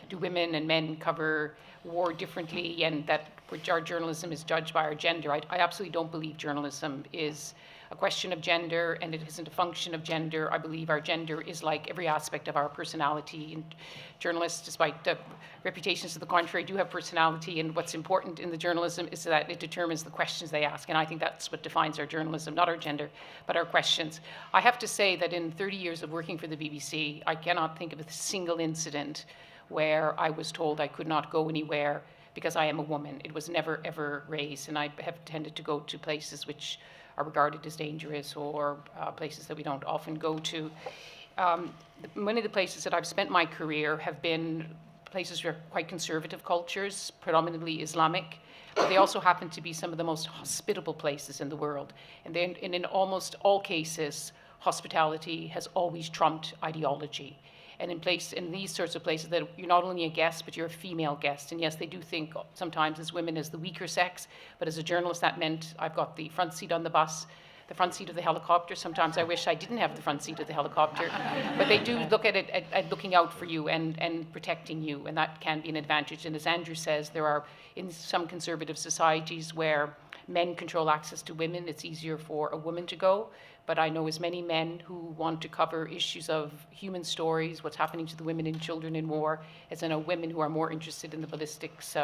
Do women and men cover war differently, and that our journalism is judged by our gender? I absolutely don't believe journalism is a question of gender, and it isn't a function of gender. I believe our gender is like every aspect of our personality, and journalists, despite the reputations to the contrary, do have personality, and what's important in the journalism is that it determines the questions they ask, and I think that's what defines our journalism, not our gender, but our questions. I have to say that in 30 years of working for the BBC, I cannot think of a single incident where I was told I could not go anywhere because I am a woman. It was never, ever raised, and I have tended to go to places which are regarded as dangerous, or places that we don't often go to. Many of the places that I've spent my career have been places where quite conservative cultures, predominantly Islamic, but they also happen to be some of the most hospitable places in the world. And in almost all cases, hospitality has always trumped ideology. And in these sorts of places, that you're not only a guest, but you're a female guest. And yes, they do think sometimes as women as the weaker sex, but as a journalist, that meant I've got the front seat on the bus, the front seat of the helicopter. Sometimes I wish I didn't have the front seat of the helicopter, but they do look at it at looking out for you and protecting you, and that can be an advantage. And as Andrew says, there are in some conservative societies where men control access to women, it's easier for a woman to go. But I know as many men who want to cover issues of human stories, what's happening to the women and children in war, as I know women who are more interested in the ballistics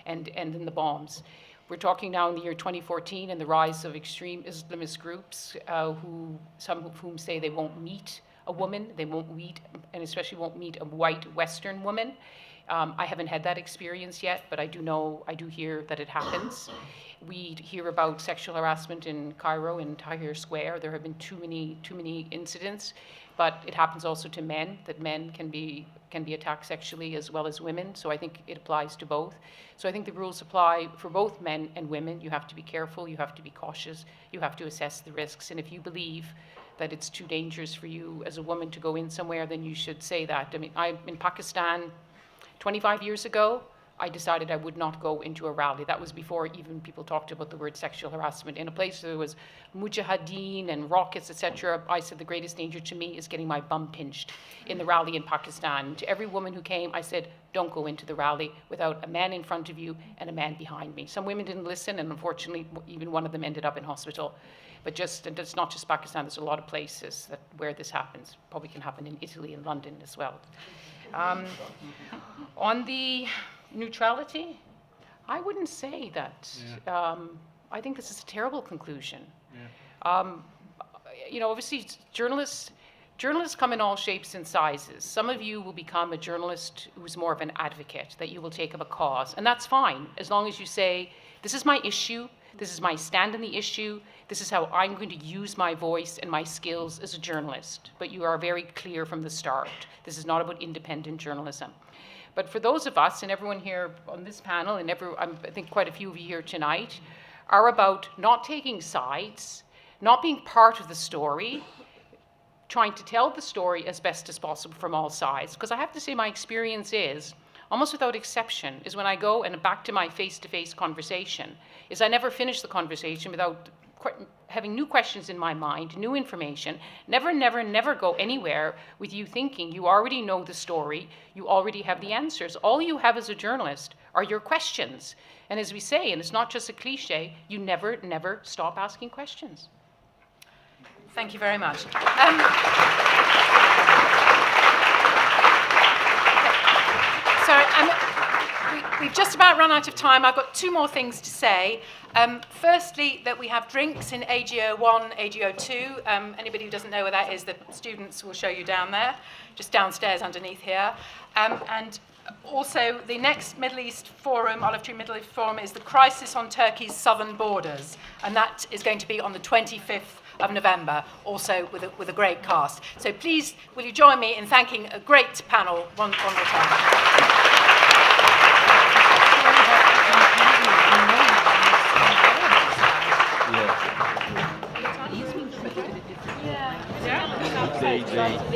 and in the bombs. We're talking now in the year 2014 and the rise of extreme Islamist groups, some of whom say they won't meet a woman, they won't meet, and especially won't meet a white Western woman. I haven't had that experience yet, but I do hear that it happens. We hear about sexual harassment in Cairo, in Tahrir Square. There have been too many incidents, but it happens also to men, that men can be attacked sexually as well as women. So I think it applies to both. So I think the rules apply for both men and women. You have to be careful, you have to be cautious, you have to assess the risks. And if you believe that it's too dangerous for you as a woman to go in somewhere, then you should say that. I mean, I'm in Pakistan 25 years ago. I decided I would not go into a rally. That was before even people talked about the word sexual harassment. In a place where there was mujahideen and rockets, etc., I said the greatest danger to me is getting my bum pinched in the rally in Pakistan. To every woman who came, I said, don't go into the rally without a man in front of you and a man behind me. Some women didn't listen, and unfortunately, even one of them ended up in hospital. But and it's not just Pakistan, there's a lot of places where this happens. Probably can happen in Italy and London as well. On the neutrality, I wouldn't say that. Yeah. I think this is a terrible conclusion. Yeah. Obviously, journalists come in all shapes and sizes. Some of you will become a journalist who's more of an advocate, that you will take up a cause, and that's fine, as long as you say, this is my issue, this is my stand on the issue, this is how I'm going to use my voice and my skills as a journalist. But you are very clear from the start. This is not about independent journalism. But for those of us, and everyone here on this panel, and I think quite a few of you here tonight, are about not taking sides, not being part of the story, trying to tell the story as best as possible from all sides. Because I have to say, my experience is, almost without exception, is when I go and back to my face-to-face conversation, is I never finish the conversation without having new questions in my mind, new information. Never, never, never go anywhere with you thinking you already know the story, you already have the answers. All you have as a journalist are your questions. And as we say, and it's not just a cliche, you never, never stop asking questions. Thank you very much. Sorry, we've just about run out of time. I've got two more things to say. Firstly, that we have drinks in AGO1, AGO2. Anybody who doesn't know where that is, the students will show you down there, just downstairs underneath here. And also, the next Middle East Forum, Olive Tree Middle East Forum, is the Crisis on Turkey's Southern Borders. And that is going to be on the 25th of November, also with a great cast. So please, will you join me in thanking a great panel one more time. Yeah.